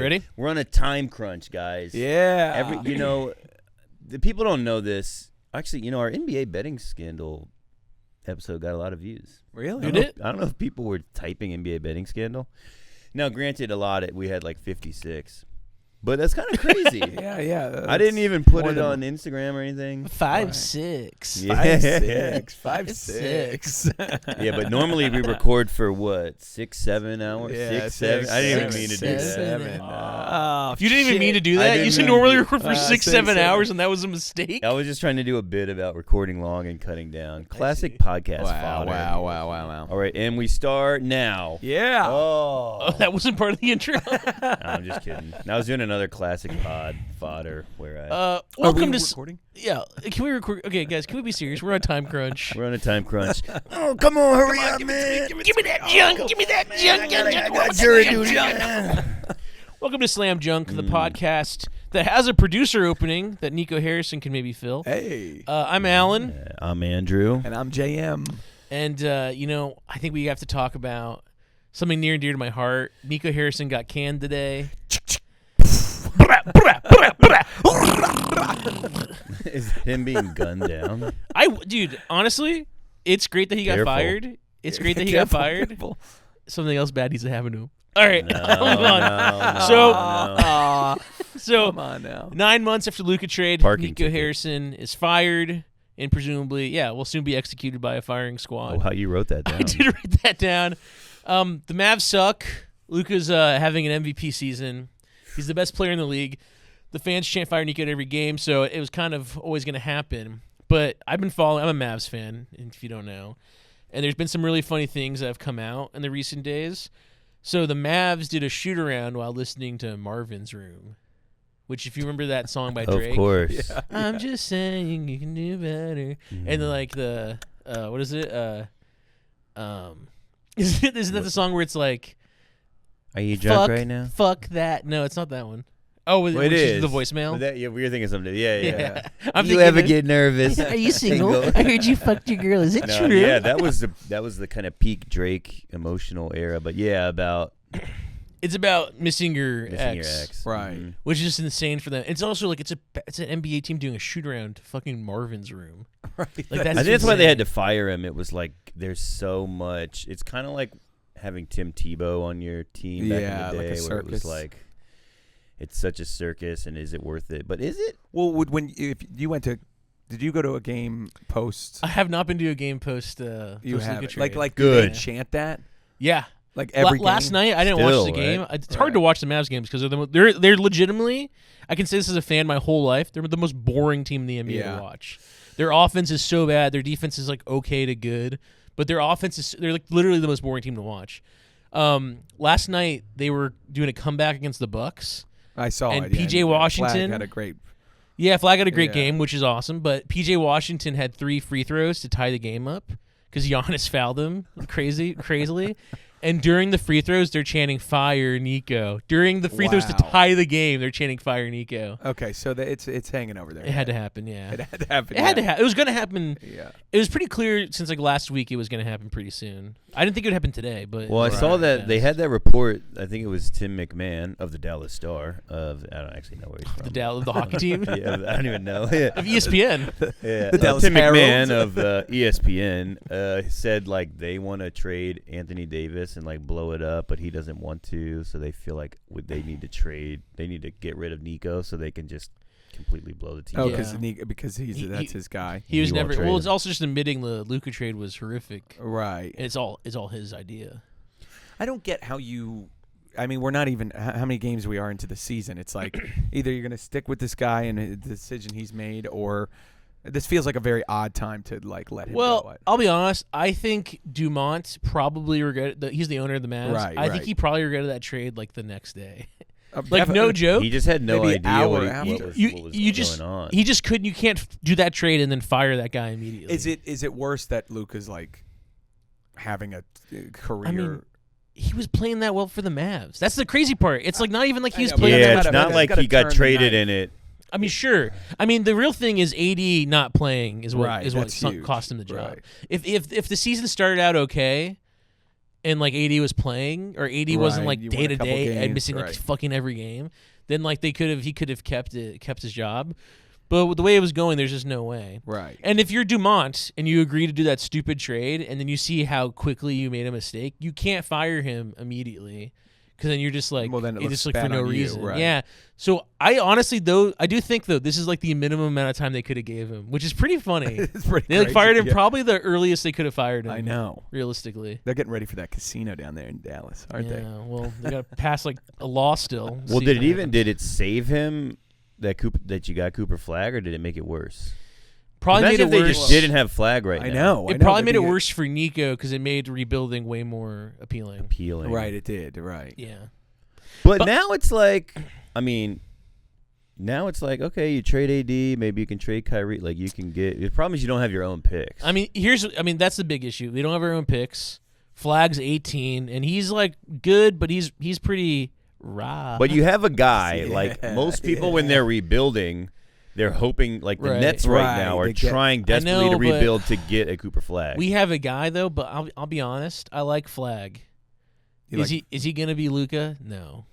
Ready? We're on a time crunch, guys. Yeah. The people don't know this. Actually, our NBA betting scandal episode got a lot of views. Really? I don't know if people were typing NBA betting scandal. Now, granted, we had like 56. But that's kind of crazy. Yeah. I didn't even put it on Instagram or anything. 5'6". Yeah. 5'6". Yeah, but normally we record for what? 6-7 hours? Yeah, 6, 7. I didn't even mean to do that. 7. If you didn't even mean to do that, you should normally record for 6-7 hours, and that was a mistake. I was just trying to do a bit about recording long and cutting down. Classic podcast fodder. Wow. All right, and we start now. Yeah. Oh, that wasn't part of the intro. No, I'm just kidding. I was doing another classic pod fodder where I. Welcome to recording. Yeah, can we record? Okay, guys, can we be serious? We're on time crunch. We're on a time crunch. Oh, come on, hurry up, man! Give me that junk! Give me that junk! I got jury duty. Welcome to Slam Junk, the podcast that has a producer opening that Nico Harrison can maybe fill. Hey. I'm Alan. I'm Andrew. And I'm JM. And, I think we have to talk about something near and dear to my heart. Nico Harrison got canned today. Is him being gunned down? Dude, honestly, it's great that he got fired. It's great that he got fired. Careful. Something else bad needs to happen to him. All right, No, hold on. no. So Come on now. 9 months after Luka trade, Parking Nico ticket. Harrison is fired and presumably, will soon be executed by a firing squad. Oh, how you wrote that down? I did write that down. The Mavs suck. Luka's having an MVP season. He's the best player in the league. The fans chant fire Nico at every game, so it was kind of always going to happen. But I've been following. I'm a Mavs fan, if you don't know. And there's been some really funny things that have come out in the recent days. So the Mavs did a shoot-around while listening to Marvin's Room, which, if you remember that song by Drake. Of course. Yeah. I'm just saying you can do better. And then, like, what is it? Isn't that the song where it's like, Are you drunk right now? fuck that. No, it's not that one. Oh, Well, which it is is the voicemail? we were thinking something. Yeah. I'm You thinking ever that- get nervous? Are you single? I heard you fucked your girl. Is it No, true? yeah, that was the kind of peak Drake emotional era. But yeah, about It's about missing your missing your ex, ex. Right. Mhm. which is insane for them. It's also like it's an NBA team doing a shoot around to fucking Marvin's Room. Right. Like I that's think that's why they insane. had to fire him. It was like there's so much. It's kind of like having Tim Tebow on your team back Yeah, in the like a day, where it was circus. like it's such a circus, and is it worth it? But is it? Well, if you went to, did you go to a game post? I have not been to a game post. You post have Luka it. trade. Like Good. Did they chant that? Yeah. Like every Last game? night I didn't watch Still, the game. right? It's hard to watch the Mavs games because they're legitimately. I can say this as a fan my whole life. They're the most boring team in the NBA Yeah. to watch. Their offense is so bad. Their defense is like okay to good, but their offense is they're like literally the most boring team to watch. Last night they were doing a comeback against the Bucks. I saw And it. yeah, PJ and Washington- Flag had a great. Yeah, Flag had a great Yeah. game, which is awesome. But PJ Washington had 3 free throws to tie the game up because Giannis fouled him crazily. And during the free throws, they're chanting "Fire Nico." During the free throws to Wow. tie the game, they're chanting "Fire Nico." Okay, so it's hanging over there. It had to happen, yeah. It had to happen. It had to happen. It was going to happen. Yeah. It was pretty clear since like last week it was going to happen pretty soon. I didn't think it would happen today, but Well, I saw Right, that yeah. they had that report. I think it was Tim McMahon of the Dallas Star. I don't actually know where he's from. the hockey team Yeah, I don't even know. Yeah. of ESPN. Yeah, The Dallas Tim McMahon Herald. of ESPN said like they want to trade Anthony Davis and like blow it up, but he doesn't want to, so they feel like they need to trade. They need to get rid of Nico so they can just completely blow the team. Oh, up. Yeah. because that's his guy. He was He won't never. trade Well, it's him. also just admitting the Luka trade was horrific. Right. It's all his idea. I don't get how you. I mean, we're not even how many games we are into the season. It's like either you're going to stick with this guy and the decision he's made, or this feels like a very odd time to like let him go. Well, I'll be honest. I think Dumont probably regretted. He's the owner of the Mavs. Right, I think right. he probably regretted that trade like the next day. Like definitely- no joke. He just had no Maybe an idea hour what after. was You just going on. he just couldn't. You can't do that trade and then fire that guy immediately. Is it worse that Luka's like having a career? I mean, he was playing that well for the Mavs. That's the crazy part. It's like not even like he was I know, but playing. that's yeah, that it's gotta- not that's like gotta he got turn the traded knife. in it. I mean, sure. I mean, the real thing is AD not playing is what Right, is what that's huge. cost him the job. Right. If the season started out okay, and like AD was playing, or AD wasn't like you won day a to couple day and games, missing like right. fucking every game, then like he could have kept his job. But with the way it was going, there's just no way. Right. And if you're Dumont and you agree to do that stupid trade, and then you see how quickly you made a mistake, you can't fire him immediately, because then you're just like, Well, then it it's looks just like bad for no on you, reason. right. Yeah. So I honestly I do think this is like the minimum amount of time they could have gave him, which is pretty funny. It's pretty They like crazy, fired him yeah. probably the earliest they could have fired him. I know. Realistically. They're getting ready for that casino down there in Dallas, aren't they? Yeah. Well, they got to pass like a law still. Well, See did what it happens. did it save him that you got Cooper Flag, or did it make it worse? Probably made Imagine it if they worse. just didn't have Flag right I now. know. It probably made it worse for Nico because it made rebuilding way more appealing. Appealing. Right, it did. Right. Yeah. But But- now it's like, I mean, now it's like, okay, you trade AD, maybe you can trade Kyrie. Like, you can get. The problem is you don't have your own picks. I mean, that's the big issue. We don't have our own picks. Flag's 18, and he's like good, but he's pretty raw. But you have a guy, Yeah, like most people when they're rebuilding, they're hoping, like the Right. Nets right Right, now are they get- trying desperately know, to but- rebuild to get a Cooper Flag. We have a guy though, but I'll be honest. I like Flag. You Is he gonna be Luka? No.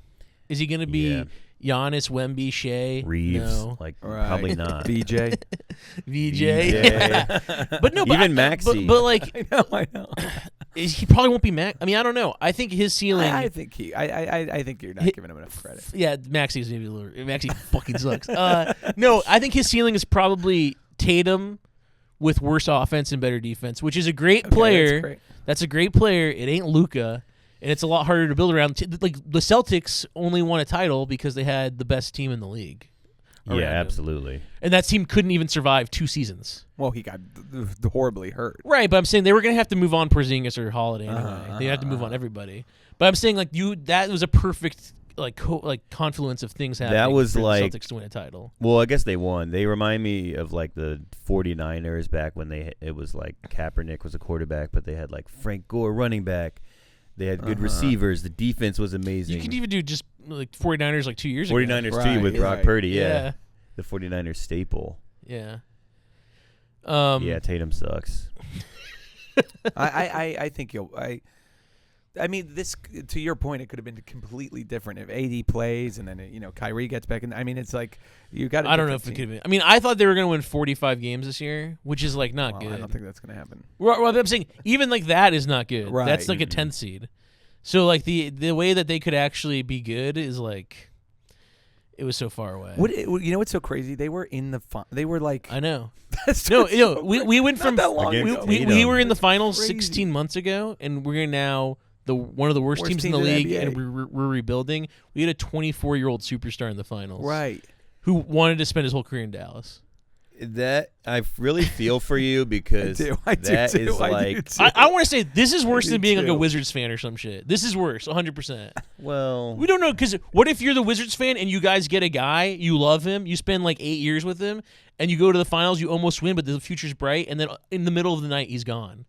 Is he gonna be Yeah. Giannis, Wemby, Shea? Reeves, No. like Right. probably not. BJ. VJ. VJ. But no, but Even Maxey. But like, I know. he probably won't be Max. I mean, I don't know. I think his ceiling. I think I think you're not giving him enough credit. Yeah, Maxey's maybe a little. Maxey fucking sucks. No, I think his ceiling is probably Tatum with worse offense and better defense, which is a great player. That's great. That's a great player. It ain't Luka, and it's a lot harder to build around. Like the Celtics only won a title because they had the best team in the league. around Yeah, him. absolutely. And that team couldn't even survive 2 seasons. Well, he got horribly hurt. Right, but I'm saying they were going to have to move on Porzingis or Holiday anyway. They had to move on everybody. But I'm saying like that was a perfect like confluence of things happening. That was for like- the Celtics to win a title. Well, I guess they won. They remind me of like the 49ers back when it was like Kaepernick was a quarterback, but they had like Frank Gore running back. They had good receivers. The defense was amazing. You could even do just like 49ers like 2 years ago. 49ers too Right, with Brock right. Purdy, yeah. Yeah. The 49ers staple. Yeah. Yeah, Tatum sucks. I think you'll. I mean, this to your point, it could have been completely different if AD plays and then Kyrie gets back in. I mean, it's like you got. I don't know if it could have been. I mean, I thought they were going to win 45 games this year, which is like not good. I don't think that's going to happen. Well, I'm saying even like that is not good. Right. That's like a 10th seed. So like the way that they could actually be good is like it was so far away. You know what's so crazy? They were in the. They were like. I know. That's No, so we went not from that long Against ago. we Tatum. were in the finals Crazy. 16 months ago, and we're now one of the worst teams in the team in the league, NBA. and we're rebuilding. We had a 24-year-old superstar in the finals, Right. Who wanted to spend his whole career in Dallas. That I really feel for you because I do that too. is I do like too. I want to say this is worse do than being like a too. Wizards fan or some shit. This is worse, 100%. well, We don't know, because what if you're the Wizards fan and you guys get a guy, you love him, you spend like 8 years with him, and you go to the finals, you almost win, but the future's bright, and then in the middle of the night, he's gone.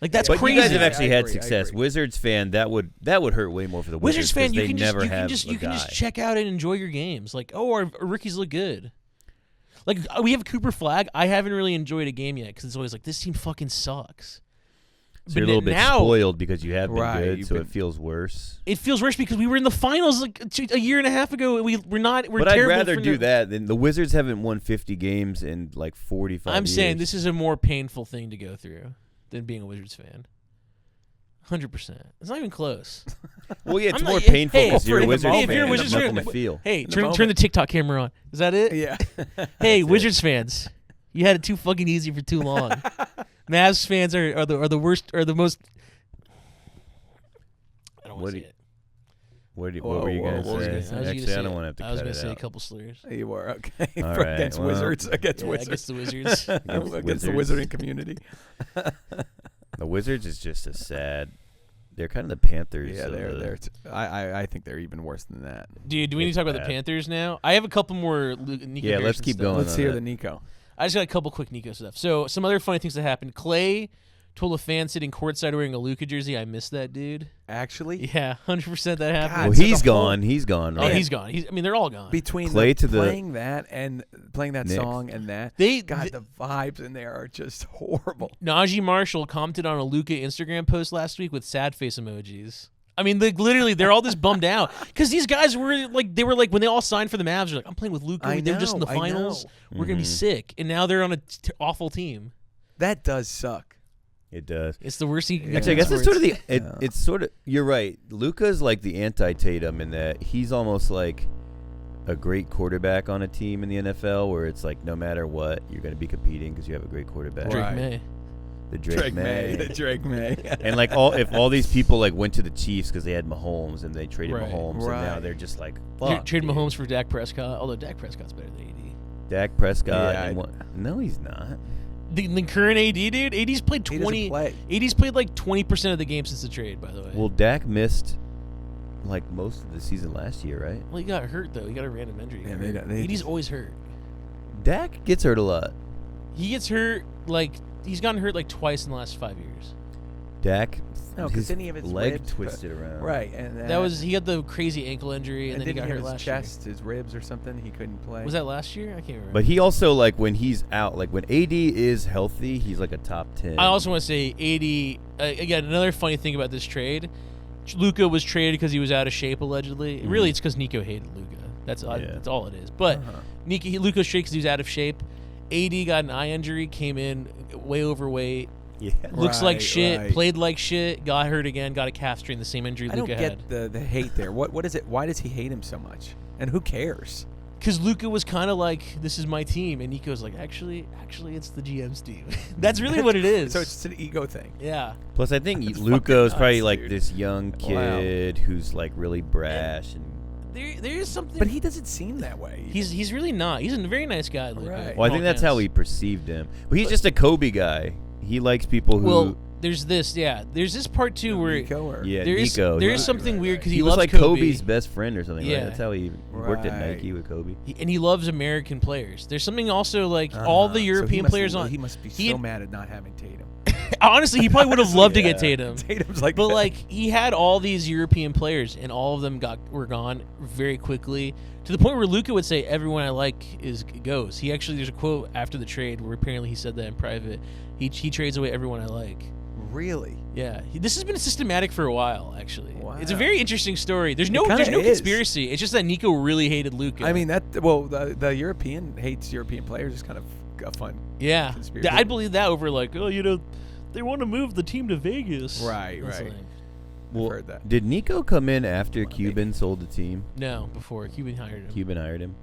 Like, that's but crazy. you guys have I actually agree, had I success. agree. Wizards fan, that would hurt way more for the Wizards Wizards fan, 'cause you they can never just have you a can guy. just check out and enjoy your games. Like, oh, our rookies look good. Like, we have Cooper Flag. I haven't really enjoyed a game yet because it's always like, this team fucking sucks. So you're a little bit now spoiled because you have been Right, good, you've so been- it feels worse. it feels worse because we were in the finals like a year and a half ago. We're But I'd terrible. rather for do no- that than the Wizards haven't won 50 games in like 45 I'm years. saying this is a more painful thing to go through than being a Wizards fan. 100%. It's not even close. Well, yeah, it's I'm more not- painful hey, because you're a in the Wizards moment, fan. if you're a and Wizards there's fan, nothing to feel. Hey, the turn the moment. TikTok camera on. Is that it? Yeah. Hey, Wizards fans, you had it too fucking easy for too long. Mavs fans are the worst, are the most. I don't want What to do say you- it. What were you Whoa, going what was to I say? gonna say? Actually, I don't want to have to I was cut gonna it say a out. couple slurs. You were okay. All right, Against well, Wizards. Against Yeah, Wizards. against the Wizards. Against the Wizards. Wizarding community. The Wizards is just a sad. They're kind of the Panthers. Yeah, of they're. the- I think they're even worse than that. Dude, do we need It's to talk about the bad. Panthers now? I have a couple more Nico Yeah, let's Harrison keep stuff. going. Let's on hear that. the Nico. I just got a couple quick Nico stuff. So some other funny things that happened. Clay told a fan sitting courtside wearing a Luka jersey, I miss that dude. Actually, Yeah, 100% that happened. God, Well, so he's the whole- gone. He's gone. Oh, Right? he's gone. I mean, they're all gone. between Clay to the playing that and playing that Knicks. song and that, They the vibes in there are just horrible. Najee Marshall commented on a Luka Instagram post last week with sad face emojis. I mean, literally, they're all just bummed out because these guys were like, when they all signed for the Mavs, they're like, I'm playing with Luka. They're just in the finals. We're gonna be sick, and now they're on a awful team. That does suck. It does. It's the worst. Yeah. Actually, I guess it's sort of the. Yeah. It's sort of. You're right. Luka's like the anti-Tatum in that he's almost like a great quarterback on a team in the NFL, where it's like no matter what, you're going to be competing because you have a great quarterback. Drake Right. May. The Drake May. The Drake May. And like if all these people like went to the Chiefs because they had Mahomes and they traded Right. Mahomes, and now Right. they're just like fuck. Trade dude. Mahomes for Dak Prescott, although Dak Prescott's better than AD. Dak Prescott. Yeah, and no, he's not. The current AD dude, AD's played He 20. doesn't play. AD's played like 20% of the games since the trade. By the way. Well, Dak missed like most of the season last year, right? Well, he got hurt though. He got a random injury. Yeah, they AD's just- always hurt. Dak gets hurt a lot. He gets hurt like he's gotten hurt like twice in the last 5 years. Dak, No, 'cause his didn't he have his leg ribs twisted around. Right, and That was he had the crazy ankle injury and then he didn't got he hurt have his last chest, his ribs, or something. He couldn't play. year. Was that last year? I can't remember. But he also like when he's out, like when AD is healthy, he's like a top 10. I also want to say AD again. Another funny thing about this trade, Luka was traded because he was out of shape allegedly. Mhm. Really, it's because Nico hated Luka. That's all it is. But Luka was traded because he was out of shape. AD got an eye injury, came in way overweight, yeah. looks like Right, shit, right. played like shit, got hurt again, got a calf strain, the same injury I don't Luka had. get the hate there. What is it? Why does he hate him so much? And who cares? Because Luka was kind of like, this is my team, and Nico's like, actually, it's the GM's team. That's really what it is. So it's just an ego thing. Yeah. Plus, I think That's Luka's fucking probably nuts, like dude. this young kid who's like really brash and. There is something. But he doesn't seem that way. He's really not. He's a very nice guy, Luka. Right. Well, I think that's how he perceived him. But he's just a Kobe guy. He likes people who. Well, there's this, yeah. There's this part too where Nico or yeah, there is Nico. there he- is something weird because he he was loves like Kobe. Kobe's best friend or something. Yeah. Right? That's how he worked at Right. Nike with Kobe. And he loves American players. There's something also like all the European players on. He must be he- so mad at not having Tatum. Honestly, he probably would have loved to get Yeah. Tatum. Tatum's like, But like he had all these European players, and all of them were gone very quickly to the point where Luka would say, "Everyone I like goes." He actually there's a quote after the trade where apparently he said that in private. He trades away everyone I like. really? Yeah, this has been systematic for a while. Actually, it's a Wow. very interesting story. There's kinda no is. conspiracy. It's just that Nico really hated Luka. I mean, the European hates European players is kind of a fun. yeah, conspiracy. I'd believe that over like, oh, they want to move the team to Vegas. Right, It's right. like, Well, heard that. did Nico come in after Well, Cuban sold the team? no, before Cuban hired him. Cuban hired him?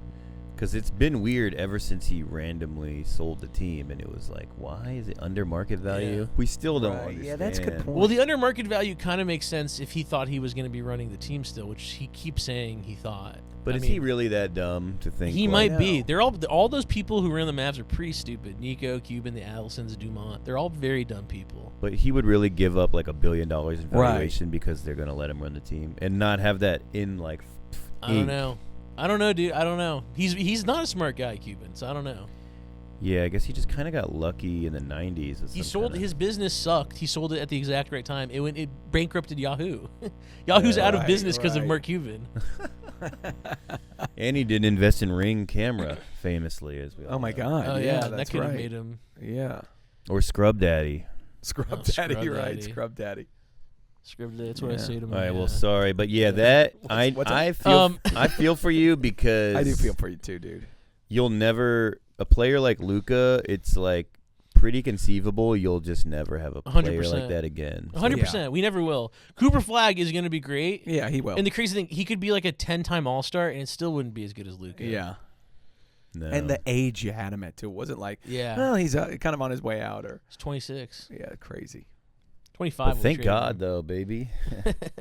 Because it's been weird ever since he randomly sold the team, and it was like, why is it under market value? Yeah. We still don't Right, understand. yeah, that's a good point. Well, the under market value kind of makes sense if he thought he was going to be running the team still, which he keeps saying he thought. But I is mean, he really that dumb to think? He like, might be. No. They're all those people who run the Mavs are pretty stupid. Nico, Cuban, the Addisons, Dumont. They're all very dumb people. But he would really give up like $1 billion in Right. valuation because they're gonna let him run the team and not have that in like. I don't ink. know. I don't know, dude. I don't know. He's not a smart guy, Cuban. So I don't know. Yeah, I guess he just kind of got lucky in the '90s. With He some sold kinda- his business sucked. He sold it at the exact right time. It bankrupted Yahoo. Yahoo's Yeah. out of Right, business because of right. Mark Cuban. and he didn't invest in Ring camera, famously as we. all Oh my know. God! Oh yeah, that that's could have right. made him. Yeah, Or Scrub Daddy. Scrub Oh, Daddy. Scrub You're right, Daddy. Scrub Daddy. Scribbled it. That's what I Yeah. say to All my. right, well, sorry, but yeah, that What's up? I feel I feel for you because I do feel for you too, dude. you'll never a player like Luka. It's like pretty conceivable you'll just never have a player 100%. like that again. 100%. We never will. Cooper Flag is going to be great. Yeah, he will. And the crazy thing, he could be like a 10-time All-Star, and it still wouldn't be as good as Luka. yeah, No. and the age you had him at too wasn't like, Yeah. well, he's kind of on his way out, or He's 26. yeah, crazy. 25. But when we thank traded God him. though, baby.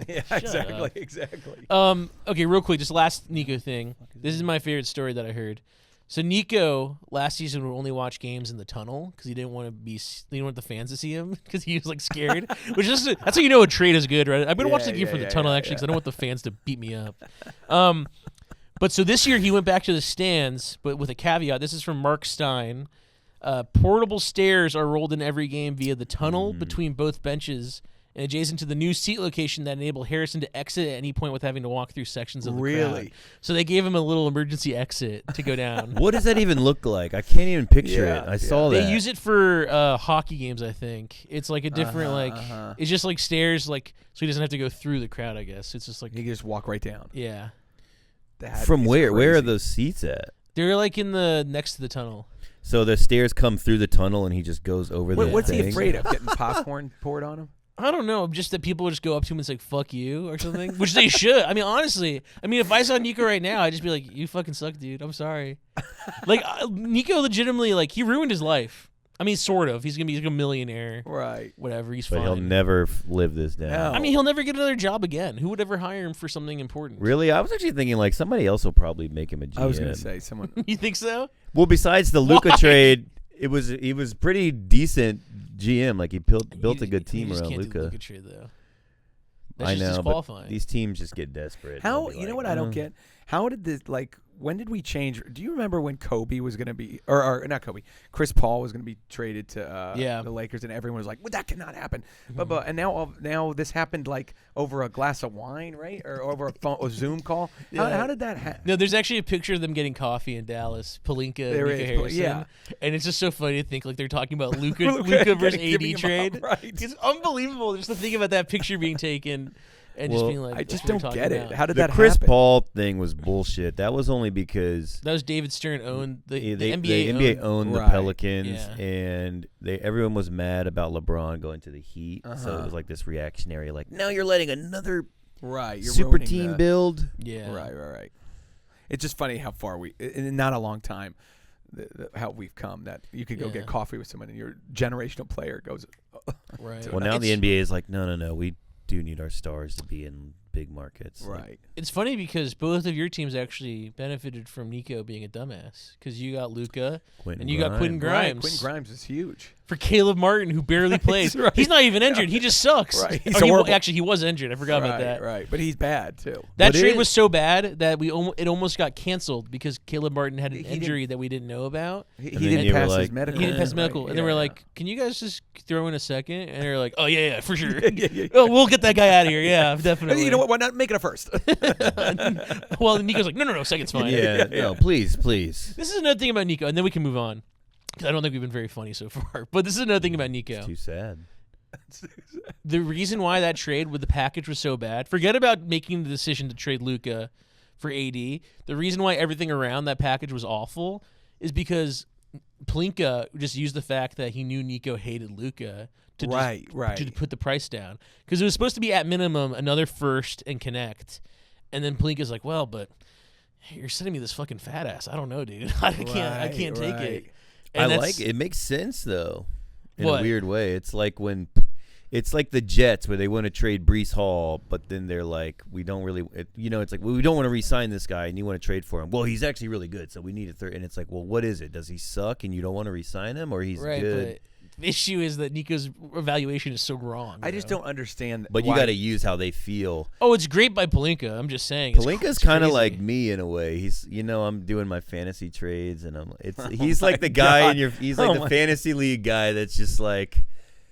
Yeah, Shut exactly, up. exactly. Okay, real quick, just last Nico thing. This is my favorite story that I heard. So Nico last season would only watch games in the tunnel because he didn't want the fans to see him because he was like scared. Which is that's how you know a trade is good, right? I'm gonna watch the game from the tunnel actually because I don't want the fans to beat me up. But so this year he went back to the stands, but with a caveat. This is from Mark Stein. Portable stairs are rolled in every game via the tunnel between both benches and adjacent to the new seat location that enable Harrison to exit at any point with having to walk through sections of the crowd. So they gave him a little emergency exit to go down. What does that even look like? I can't even picture it. I saw that. They use it for hockey games, I think. It's like a different it's just like stairs, like so he doesn't have to go through the crowd. I guess it's just like he can just walk right down. Yeah. From where? Crazy. Where are those seats at? They're like in the next to the tunnel. So the stairs come through the tunnel and he just goes over the What's thing? he afraid of? Getting popcorn poured on him? I don't know. Just that people would just go up to him and say, fuck you or something, which they should. I mean, honestly. I mean, if I saw Nico right now, I'd just be like, you fucking suck, dude. I'm sorry. Like, Nico legitimately, like, he ruined his life. I mean, sort of. He's going to be like a millionaire. Right. Whatever. He's But fine. he'll never live this down. No. I mean, he'll never get another job again. Who would ever hire him for something important? Really? I was actually thinking, like, somebody else will probably make him a GM. I was going to say someone. You think so? Well, besides the Luka trade, he was pretty decent GM. Like, he built a good team you just around can't Luka. do Luka trade, though. That's I just know, disqualifying. but these teams just get desperate. How They'll be you know like, what I don't get? How did this when did we change? Do you remember when Kobe was going to be or not Kobe? Chris Paul was going to be traded to the Lakers, and everyone was like, "Well, that cannot happen." But and now this happened like over a glass of wine, right, or over a Zoom call. How did that happen? No, there's actually a picture of them getting coffee in Dallas. Palinka, There Nico is, Harrison. yeah. And it's just so funny to think like they're talking about Luka versus giving AD him trade. up, right. It's unbelievable just to think about that picture being taken and just being like, I just that's what don't we're get talking it. about. How did the that Chris happen? Paul thing was bullshit. That was only because That was David Stern owned the NBA. the NBA owned the Right. Pelicans, Yeah. and everyone was mad about LeBron going to the Heat. So it was like this reactionary, like, now you're letting another Right, you're super ruining team the- build. Yeah. Right. It's just funny how far in not a long time, how we've come. That you could go Yeah. get coffee with someone, and your generational player goes. Right. Well, now the NBA is like, no, we do need our stars to be in big markets. Right. It's funny because both of your teams actually benefited from Nico being a dumbass because you got Luka and you got Quentin Grimes. Right. Quentin Grimes is huge. For Caleb Martin, who barely plays. Right. He's not even injured. He just sucks. Right. He's Or horrible. Actually, he was injured. I forgot about that. Right. But he's bad too. That But trade it- was so bad that it almost got canceled because Caleb Martin had an He didn't- injury that we didn't know about. He then didn't you were pass his like- medical. He didn't pass Right. medical, and they Yeah, were yeah. like, "Can you guys just throw in a second?" And they're like, "Oh yeah, for sure. Yeah. Oh, we'll get that guy out of here. Yeah, definitely." You know what? Why not make it a first? Well, Nico's like, "No, second's fine." Yeah, no, please. This is another thing about Nico, and then we can move on because I don't think we've been very funny so far. But this is another thing about Nico. Too sad. The reason why that trade with the package was so bad, forget about making the decision to trade Luka for AD. The reason why everything around that package was awful is because Pelinka just used the fact that he knew Nico hated Luka to Right. to put the price down because it was supposed to be at minimum another first and connect, and then Pelinka's like, well, but you're sending me this fucking fat ass. I don't know, dude. I can't take it. And I that's- like it. It makes sense though, in What? a weird way. It's like it's like the Jets where they want to trade Breece Hall, but then they're like, we don't really, it's like, well, we don't want to re-sign this guy, and you want to trade for him. Well, he's actually really good, so we need a third. And it's like, well, what is it? Does he suck, and you don't want to re-sign him, or he's right, good? but the issue is that Nico's evaluation is so wrong. I just know? don't understand. But you why- got to use how they feel. Oh, it's great by Pelinka. I'm just saying. Palinka's kind of like me in a way. He's, I'm doing my fantasy trades, and he's like the guy in he's like the fantasy league guy that's just like.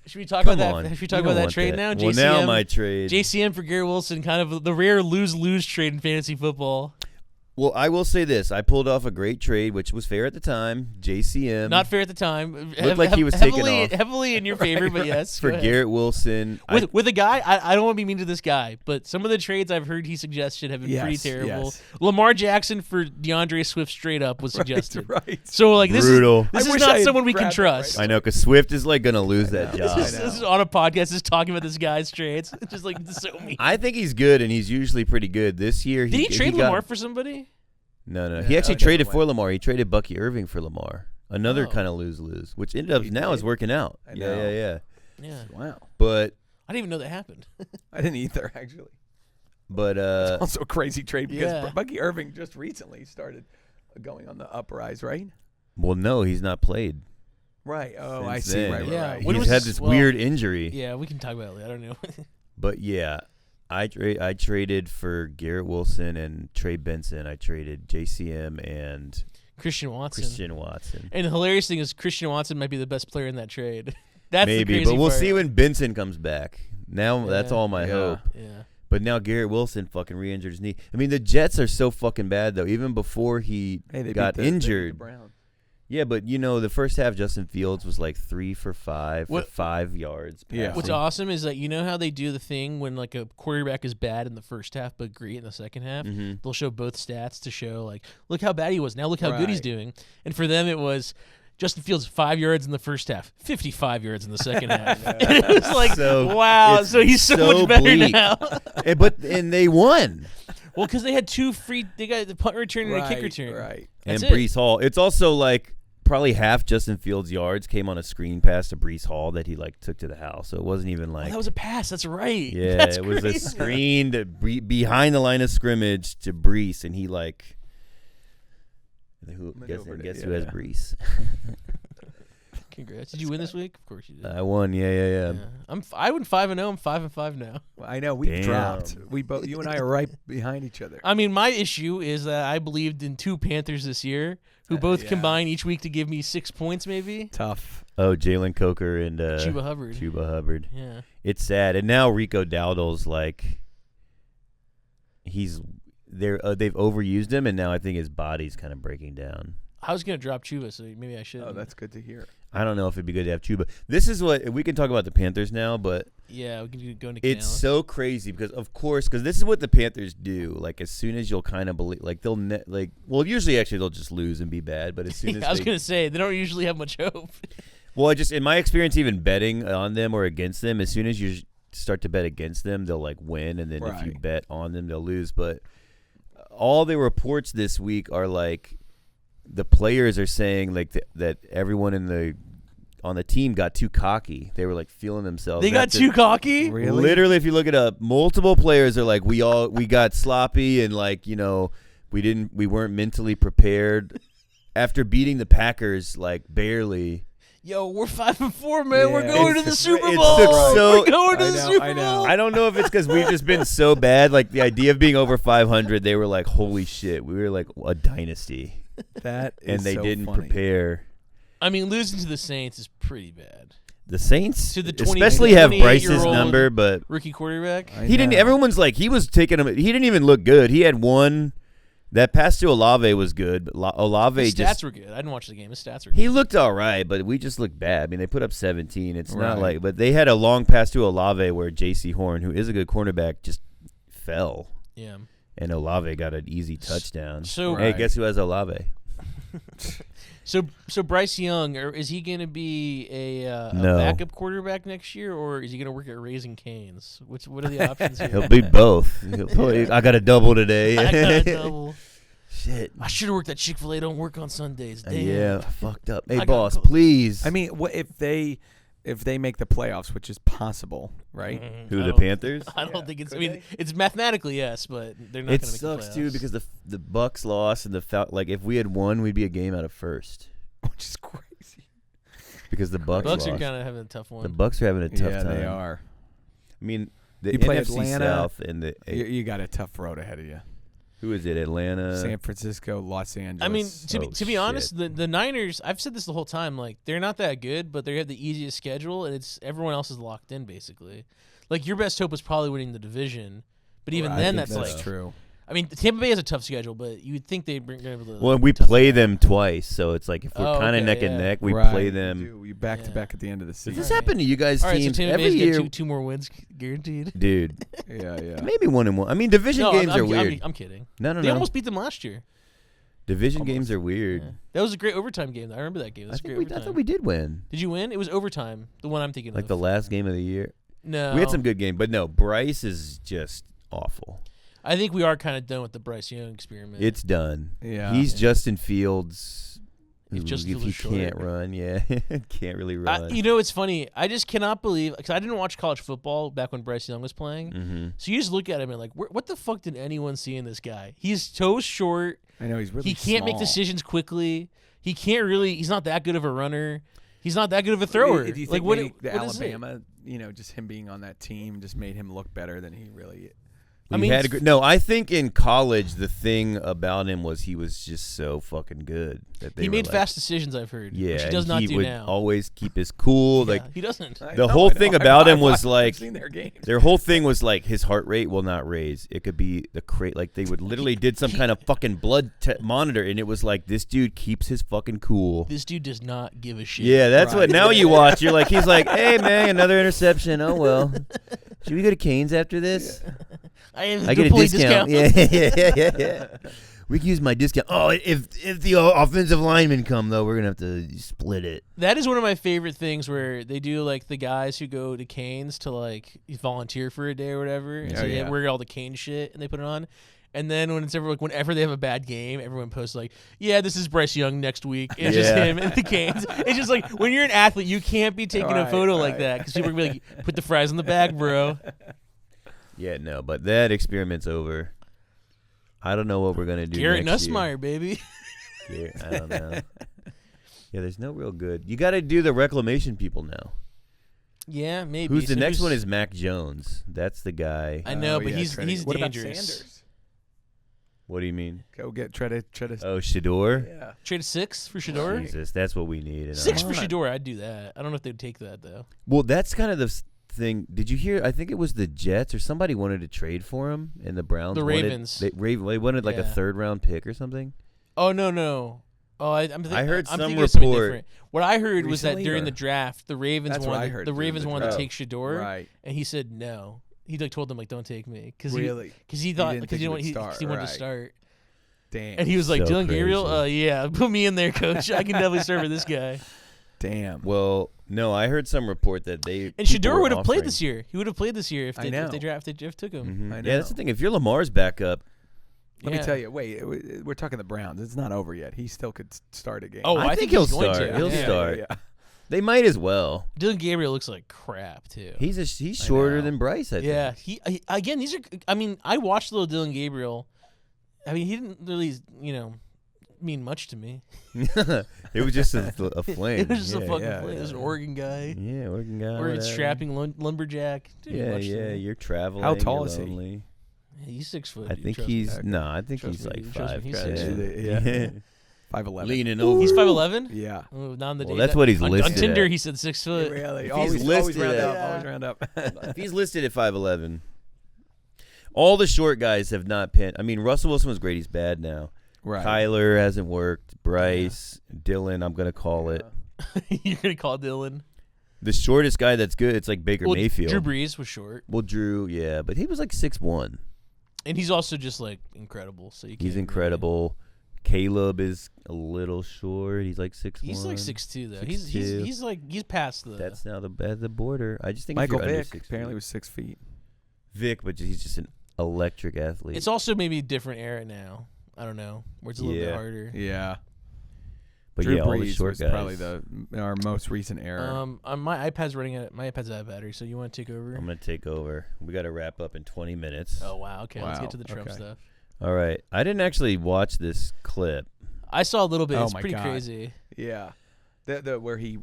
Should we talk Come about on. that? Should we You talk don't about that want trade that. now? Well, JCM, now my trade. JCM for Garrett Wilson, kind of the rare lose trade in fantasy football. Well, I will say this: I pulled off a great trade, which was fair at the time. JCM Not fair at the time. Looked like he was taking off. heavily in your favor, but yes. for go ahead. Garrett Wilson. With a guy, I don't want to be mean to this guy, but some of the trades I've heard he suggested have been pretty Yes, terrible. yes. Lamar Jackson for DeAndre Swift straight up was suggested. Right. So like this Brutal. is I wish not I had someone we can grabbed that trust. right I know, because Swift is like gonna lose that job. I This know. is on a podcast, just talking about this guy's trades. It's just like this is so mean. I think he's good, and he's usually pretty good. This year, Did he trade got- Lamar for somebody? No. Yeah, He actually okay, traded wait. for Lamar. He traded Bucky Irving for Lamar. Another Oh. kind of lose-lose, which ended up He now is did. working out. I know. Yeah. Yeah, Wow. But I didn't even know that happened. I didn't either, actually. But Also a crazy trade because Yeah. Bucky Irving just recently started going on the uprise, right? well, no, he's not played. Right. Oh, Since I see. then. Right. Yeah. Right. When He's was had this- this well, weird injury. Yeah, we can talk about it later. I don't know. But yeah, I traded for Garrett Wilson and Trey Benson. I traded JCM and Christian Watson. And the hilarious thing is Christian Watson might be the best player in that trade. That's Maybe, the crazy but we'll part. see when Benson comes back. Now that's all my hope. Yeah. But now Garrett Wilson fucking re-injured his knee. I mean, the Jets are so fucking bad though. Even before he got injured. Yeah, but the first half Justin Fields was like 3 for 5 for 5 yards. Yeah. What's awesome is that how they do the thing when like a quarterback is bad in the first half but great in the second half. Mm-hmm. They'll show both stats to show like, look how bad he was. Now look how good he's doing. And for them it was Justin Fields 5 yards in the first half, 55 yards in the second half. And it was like, wow. So he's so much better bleak. now. and they won. Well, because they had they got the punt return and a kick return. Right. That's and Breece Hall. It's also like probably half Justin Fields' yards came on a screen pass to Breece Hall that he like took to the house. So it wasn't even like that was a pass. That's right. Yeah, That's it was crazy. a screen behind the line of scrimmage to Breece, and he like guess who has Breece. Congrats! Did you win this week? Of course you did. I won. Yeah. I went 5-0. I'm 5-5 now. Well, I know we dropped. We both. You and I are right behind each other. I mean, my issue is that I believed in 2 Panthers this year, who both combine each week to give me 6 points, maybe. Tough. Oh, Jalen Coker and Chuba Hubbard. Yeah. It's sad, and now Rico Dowdle's like they've overused him, and now I think his body's kind of breaking down. I was gonna drop Chuba, so maybe I should. Oh, that's good to hear. I don't know if it'd be good to have Chuba. This is what we can talk about the Panthers now, but yeah, we can go into. It's so crazy because this is what the Panthers do. Like as soon as you'll kind of believe, like they'll usually actually they'll just lose and be bad, but as soon as I was gonna say they don't usually have much hope. Well, in my experience, even betting on them or against them, as soon as you start to bet against them, they'll like win, and then if you bet on them, they'll lose. But all the reports this week are like. The players are saying like that everyone on the team got too cocky. They were like feeling themselves. They got too cocky? Really? Literally, if you look it up, multiple players are like we got sloppy and like we weren't mentally prepared after beating the Packers like barely. Yo, we're 5-4, man. Yeah, we're going to the Super Bowl. We're going to the Super Bowl. I don't know if it's because we've just been so bad. Like the idea of being over 500, they were like, "Holy shit, we were like a dynasty." That is and they so didn't funny. prepare. I mean, losing to the Saints is pretty bad. The Saints, to the especially have Bryce's number, but rookie quarterback. He didn't. Everyone's like he was taking him. He didn't even look good. He had one. That pass to Olave was good. But Olave His stats were good. I didn't watch the game. His stats were good. He looked all right, but we just looked bad. I mean, they put up 17. It's not like, but they had a long pass to Olave where J.C. Horn, who is a good cornerback, just fell. Yeah. And Olave got an easy touchdown. So hey, guess who has Olave? So Bryce Young, is he going to be a backup quarterback next year, or is he going to work at Raising Cane's? What are the options here? He'll be both. I got a double today. I got a double. Shit. I should have worked at Chick-fil-A. Don't work on Sundays. Damn. Yeah, I fucked up. Hey, boss, please. I mean, what if they make the playoffs, which is possible, right? Who, the Panthers? I don't think it's. I mean, it's mathematically yes, but they're not going to make the playoffs. It sucks too because the Bucks lost and like if we had won, we'd be a game out of first, which is crazy. The Because Bucks lost. are kind of having a tough one. The Bucks are having a tough time. Yeah, they are. I mean, the you NFC play Atlanta, South and the you got a tough road ahead of you. Who is it? Atlanta, San Francisco, Los Angeles. I mean, to be honest, the Niners. I've said this the whole time. Like they're not that good, but they have the easiest schedule, and it's everyone else is locked in basically. Like your best hope is probably winning the division, but even then, that's like true. I mean, Tampa Bay has a tough schedule, but you would think they'd bring able to. Well, we play them twice, so it's like if we're kind of neck and neck, we play them. You back to back at the end of the season. Does this happen to you guys? All right, teams so Tampa every Bay's year? got two more wins guaranteed. Dude. Yeah. Maybe 1-1. I mean, division games are weird. I'm kidding. No. They almost beat them last year. Division games are weird. Yeah. That was a great overtime game. I remember that game. That was great overtime. I thought we did win. Did you win? It was overtime. The one I'm thinking of. Like the last game of the year. No. We had some good games, but no. Bryce is just awful. I think we are kind of done with the Bryce Young experiment. It's done. Yeah. He's Justin Fields. If he can't run, can't really run. It's funny. I just cannot believe because I didn't watch college football back when Bryce Young was playing. Mm-hmm. So you just look at him and like, what the fuck did anyone see in this guy? He's so short. I know he's really. He can't make small. decisions quickly. He can't really. He's not that good of a runner. He's not that good of a thrower. Do you think like what Alabama? just him being on that team just made him look better than he really No, I think in college the thing about him was he was just so fucking good that he made fast decisions. I've heard. Yeah, which he does not he do would now. always keep his cool. Yeah, like he doesn't. The whole thing about him was like seen their games. their whole thing was like his heart rate will not raise. It could be the crate. Like they would literally did some kind of fucking blood monitor, and it was like this dude keeps his fucking cool. This dude does not give a shit. Yeah, that's what. Now you watch, you're like, he's like, hey man, another interception. Oh well. Should we go to Cane's after this? I get a discount. Yeah. We can use my discount. Oh, if the offensive linemen come though, we're gonna have to split it. That is one of my favorite things where they do like the guys who go to Cane's to like volunteer for a day or whatever, and so they wear all the Cane shit and they put it on. And then whenever they have a bad game, everyone posts like, "Yeah, this is Bryce Young next week." It's just him and the Canes. It's just like when you're an athlete, you can't be taking a photo like that because people are gonna be like, "Put the fries in the bag, bro." Yeah, no, but that experiment's over. I don't know what we're gonna do. Garrett next Nussmeier, year. baby. I don't know. Yeah, there's no real good. You got to do the reclamation people now. Yeah, maybe. Who's the next one is Mac Jones. That's the guy. I know, but he's what dangerous. About Sanders? What do you mean? Go try to. Oh, Shador. Yeah. Trade a 6 for Shador. Jesus, that's what we need. 6 for Shador, I'd do that. I don't know if they'd take that though. Well, that's kind of the thing. Did you hear? I think it was the Jets or somebody wanted to trade for him, and the Browns. The Ravens. They wanted like a 3rd round pick or something. Oh no. Oh, I heard I'm some thinking of something report. different. What I heard was that Recently, during or? the draft, the Ravens That's what I wanted heard the during Ravens the wanted to draft. take Shador, Right. and he said no. He like told them like don't take me because Really? he thought didn't because think he he wanted would start, he wanted to right. start. Damn. And he was like, So Dylan Gabriel, crazy. yeah, put me in there, coach. I can definitely serve for this guy. Damn. Well, no, I heard some report that they And Shador would have played this year. He would have played this year if they took him. Mm-hmm. I Yeah, that's know. the thing. If you're Lamar's backup, Let me tell you. Wait, we're talking the Browns. It's not over yet. He still could start a game. Oh, I think he's he'll going start. to. He'll Yeah. start. Yeah. They might as well. Dylan Gabriel looks like crap too. He's shorter know. than Bryce. I think. Yeah, he again. These are. I mean, I watched little Dylan Gabriel. I mean, he didn't really, mean much to me. It was just a flame. It was just a fucking yeah, play. It was an Oregon guy. Yeah, Oregon guy. Oregon whatever. strapping lumberjack. Didn't mean Yeah, much to yeah. me. You're traveling. How tall you're is he? lonely. He's 6 foot. I dude, think trust me. he's I think Trust he's me, like dude, trust me, 5. he's Yeah. 6'2". 5'11". Leaning over. He's 5'11". Yeah. Oh, not on the Well, day that's that- what he's on listed Tinder, at. he said 6 foot. Really? If Always he's round listed up. at- Always round up. If he's listed at 5'11", all the short guys have not pinned. I mean, Russell Wilson was great. He's bad now. Right. Kyler hasn't worked. Bryce, Dylan, I'm gonna call it. You're gonna call Dylan. The shortest guy that's good, it's like Baker Mayfield. Drew Brees was short, Well, Drew, yeah, but he was like 6'1". and he's also just like incredible. So you can't He's incredible. Caleb is a little short. He's like 6'1". He's like 6'2", though. 6'2". He's past the. That's now at the border. I just think Michael if you're under Vick 6 apparently feet- was 6 feet. Vic, but he's just an electric athlete. It's also maybe a different era now. I don't know, where it's a little bit Yeah. harder. Yeah. but Drew yeah, all the Brees short was guys. probably our most recent era. My iPad's running out. My iPad's out of battery. So you want to take over? I'm gonna take over. We got to wrap up in 20 minutes. Oh wow. Okay, let's Wow, get to the Trump okay. stuff. All right. I didn't actually watch this clip. I saw a little bit. Oh It's my pretty God. crazy. Yeah. The where he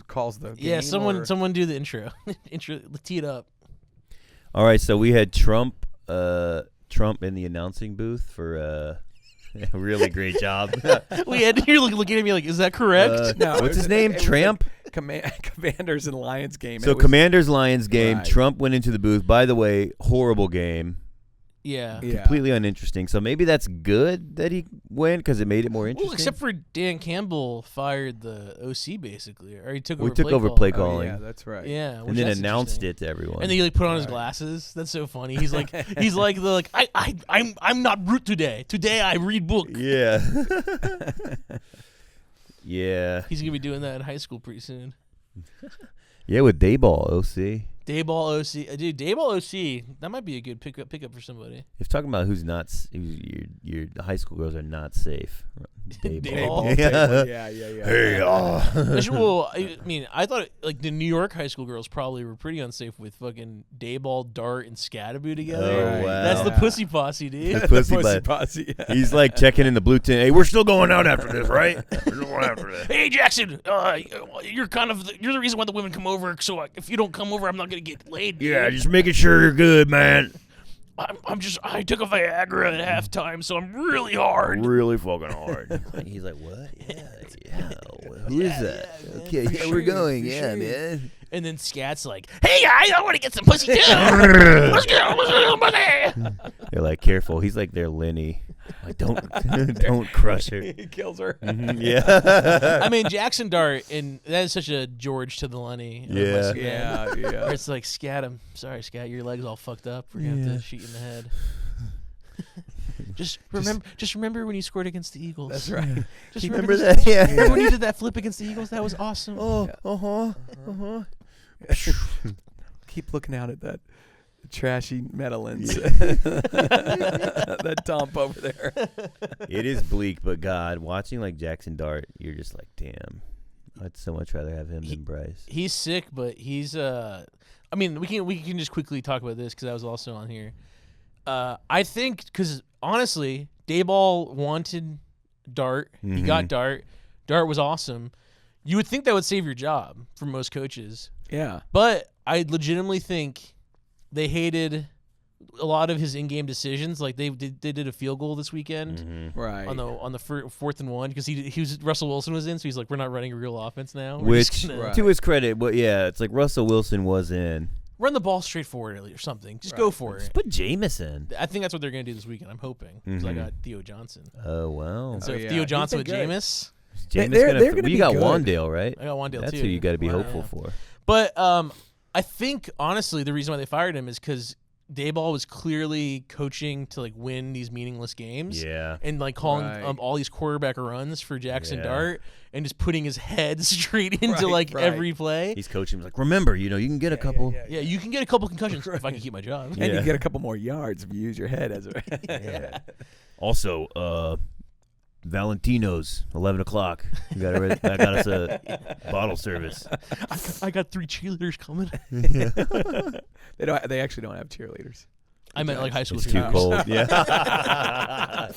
calls the Yeah, game or- someone do the intro. Tee it up. All right, so we had Trump in the announcing booth for a really great job. You're looking at me like, is that correct? No, it what's was his a- name? it was Tramp? a Commanders and Lions game. So It was- Commanders Lions game. Right. Trump went into the booth. By the way, horrible game. Yeah. Yeah. Completely uninteresting. So maybe that's good that he went because it made it more interesting. Well, except for Dan Campbell fired the OC basically, or he took over. we took play over call. play Oh, calling. yeah, that's right. Yeah, and then announced it to everyone. And then he like put on his Right. glasses. That's so funny. He's like I'm not brute today. Today I read book. yeah. Yeah. He's gonna be doing that in high school pretty soon. Yeah, with Daboll, OC. Dayball OC, dude. Dayball OC. That might be a good pickup for somebody. If talking about who's not, your high school girls are not safe. Daboll. Yeah. Hey, Well, I mean, I thought like the New York high school girls probably were pretty unsafe with fucking Dayball, Dart, and Scattaboo together. Oh, wow. That's the pussy posse, dude. The pussy, Pussy but posse. he's like checking in the blue tent. Hey, we're still going out after this, right? We're still going after this. Hey Jackson, you're the reason why the women come over. So if you don't come over, I'm not gonna get laid. Yeah, just making sure you're good, man. I took a Viagra at halftime, so I'm really hard. Really fucking hard. He's like, what? Yeah. Who is that? Okay, yeah, we're going. Yeah, man. And then Scat's like, hey guys, I want to get some pussy too. Let's go, buddy. They're like, careful. He's like their Lenny. Like, don't crush her. He kills her. Mhm, yeah. I mean, Jackson Dart, and that is such a George to the Lenny. Yeah. Yeah. Where it's like, Scat, I'm sorry, Scat, your leg's all fucked up. We're gonna have to shoot you in the head. Just remember when you scored against the Eagles. That's right. Just Remember this- that? Yeah. Remember when you did that flip against the Eagles? That was awesome. Oh, Keep looking out at that trashy Medellins. That dump over there. It is bleak, but God, watching like Jackson Dart, you're just like, damn. I'd so much rather have him than Bryce. He's sick, but he's I mean, we can just quickly talk about this because I was also on here. I think because honestly, Daboll wanted Dart. He got Dart. Dart was awesome. You would think that would save your job for most coaches, Yeah. but I legitimately think they hated a lot of his in-game decisions. Like they did a field goal this weekend. Right. On the 4th and 1 because he was Russell Wilson was in, so he's like, we're not running a real offense now. We're Which, just gonna to his credit, but yeah, it's like Russell Wilson was in. run the ball straight forward or something. Just go for Just it. put Jameson. I think that's what they're gonna do this weekend. I'm hoping because I got Theo Johnson. Oh, wow. So Oh, if yeah. Theo He's Johnson been with good. Jameis, Jameis they're gonna gonna you be got good. Wandale, right? I got Wandale That's too. who you got to be Wow. hopeful for. But I think honestly the reason why they fired him is because Daboll was clearly coaching to like win these meaningless games. Yeah. And like calling Right. all these quarterback runs for Jackson Yeah. Dart and just putting his head straight into Right, like right. every play. He's coaching. He's like, remember, you can get a couple. Yeah, you can get a couple concussions if I can keep my job. And Yeah. you get a couple more yards if you use your head as a. Yeah. Also, Valentino's 11 o'clock. I got us a bottle service. I got 3 cheerleaders coming. They actually don't have cheerleaders. I meant like high school It's too cheerleaders. cold. Yeah.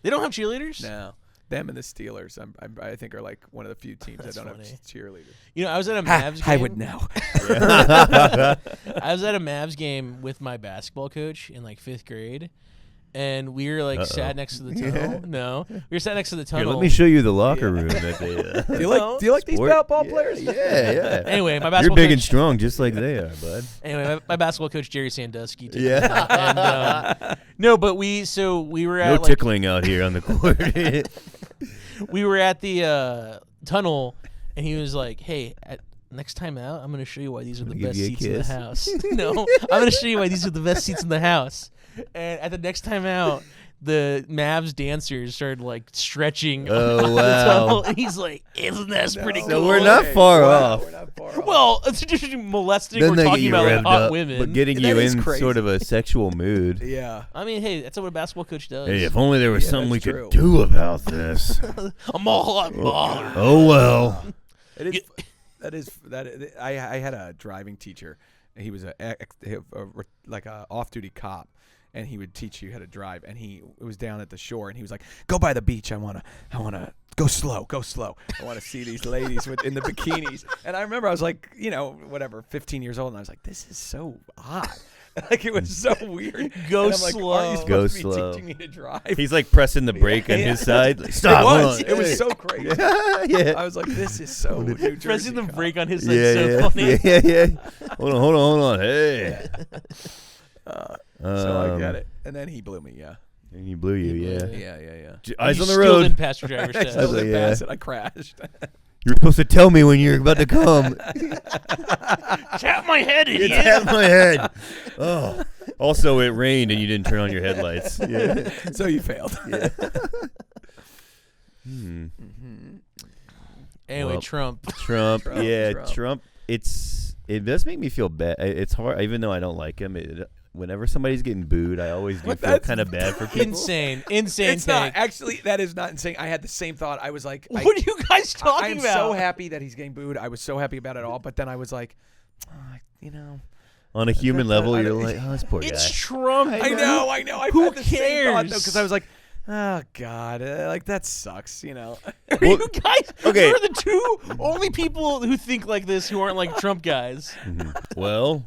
They don't have cheerleaders? No. Them and the Steelers, I think, are like one of the few teams That's that don't funny. have cheerleaders. You know, I was at a Mavs game. I would know. I was at a Mavs game with my basketball coach in like 5th grade. And we were like sat next to the tunnel. No, we were sat next to the Here, tunnel. let me show you the locker room. That they, Do you like these Sport? ball players? Yeah. Anyway, my You're basketball big coach. and strong, just like they are, bud. Anyway, my basketball coach Jerry Sandusky. took me Yeah. out, and, no, but we were No at like, tickling out here on the court. we were at the tunnel, and he was like, "Hey, next time out, I'm going to show you why these are the Give best you a seats in the kiss." house." No, I'm going to show you why these are the best seats in the house. And at the next time out, the Mavs dancers started like stretching. Oh, on the wow. tunnel, and he's like, "Isn't that pretty So cool?" we're not far off. We're not far off. Well, it's just molesting. Then We're they get talking you about like, revved hot up, women. but getting That you is in crazy. sort of a sexual mood. Yeah. I mean, hey, that's what a basketball coach does. Hey, if only there was Yeah, something we that's could true. do about this. I'm all on bar. Oh well. It is I had a driving teacher. He was like a off-duty cop, and he would teach you how to drive. And he was down at the shore, and he was like, "Go by the beach. I wanna go slow. I want to see these ladies in the bikinis." And I remember I was like, 15 years old, and I was like, "This is so odd." Like it was so weird. Go And I'm like, slow. Aren't you supposed Go to be slow. teaching me to drive? He's like pressing the brake on his side. Like, stop. hold on. It was so crazy. Yeah. I was like, "This is so New Jersey Pressing the cop." brake on his side Yeah, so yeah, funny. yeah. Hold on. Hey. So I get it. And then he blew me. Yeah. And he blew you, yeah. Yeah. Eyes You on the still didn't road. pass your driver's I test. still like, didn't yeah. pass it. I crashed. You're supposed to tell me when you're about to come. Tap my head, It's idiot. at my head. Oh. Also, it rained and you didn't turn on your headlights. Yeah. So you failed. Yeah. Anyway, Well, Trump. Trump. Yeah, Trump. Trump. It does make me feel bad. It's hard, even though I don't like him. Whenever somebody's getting booed, I always do But feel that's- kind of bad for people. Insane It's take. not. Actually, that is not insane. I had the same thought. I was like, What are you guys talking I'm about? so happy that he's getting booed. I was so happy about it all. But then I was like, On a human level, I you're don't- like, oh, this poor guy. It's Trump. I know. I Who had the same thought, though, cares? because I was like, oh God, like that sucks. Are Well, you guys? okay. You're the two only people who think like this who aren't like Trump guys. Well,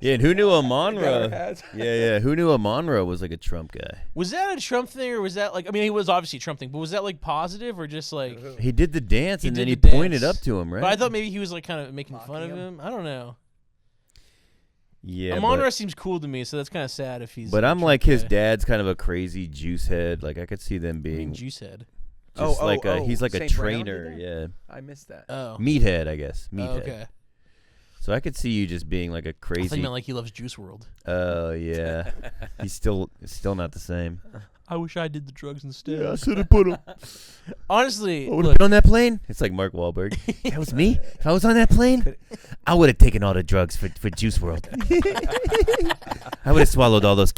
Yeah, and who knew Got our Amonra? hats. Yeah. Who knew Amonra was like a Trump guy? Was that a Trump thing, or was that like? I mean, he was obviously a Trump thing, but was that like positive or just like? He did the dance, He and did then he the pointed dance. up to him, right? But I thought maybe he was like kind of making fun of Mocking him. I don't know. Yeah, Amonra seems cool to me, so that's kind of sad if he's. but a I'm Trump like his guy. dad's kind of a crazy juice head. Like I could see them being Juice head. just he's like a St. Brown did trainer. that? Yeah, I missed that. Oh. meathead, I guess. Meathead. Okay. So I could see you just being like a I think crazy. he meant like he loves Juice World. Oh yeah, he's still not the same. I wish I did the drugs instead. I should have put him. Honestly, I would have look, been on that plane. It's like Mark Wahlberg. That was me. If I was on that plane, I would have taken all the drugs for Juice World. I would have swallowed all that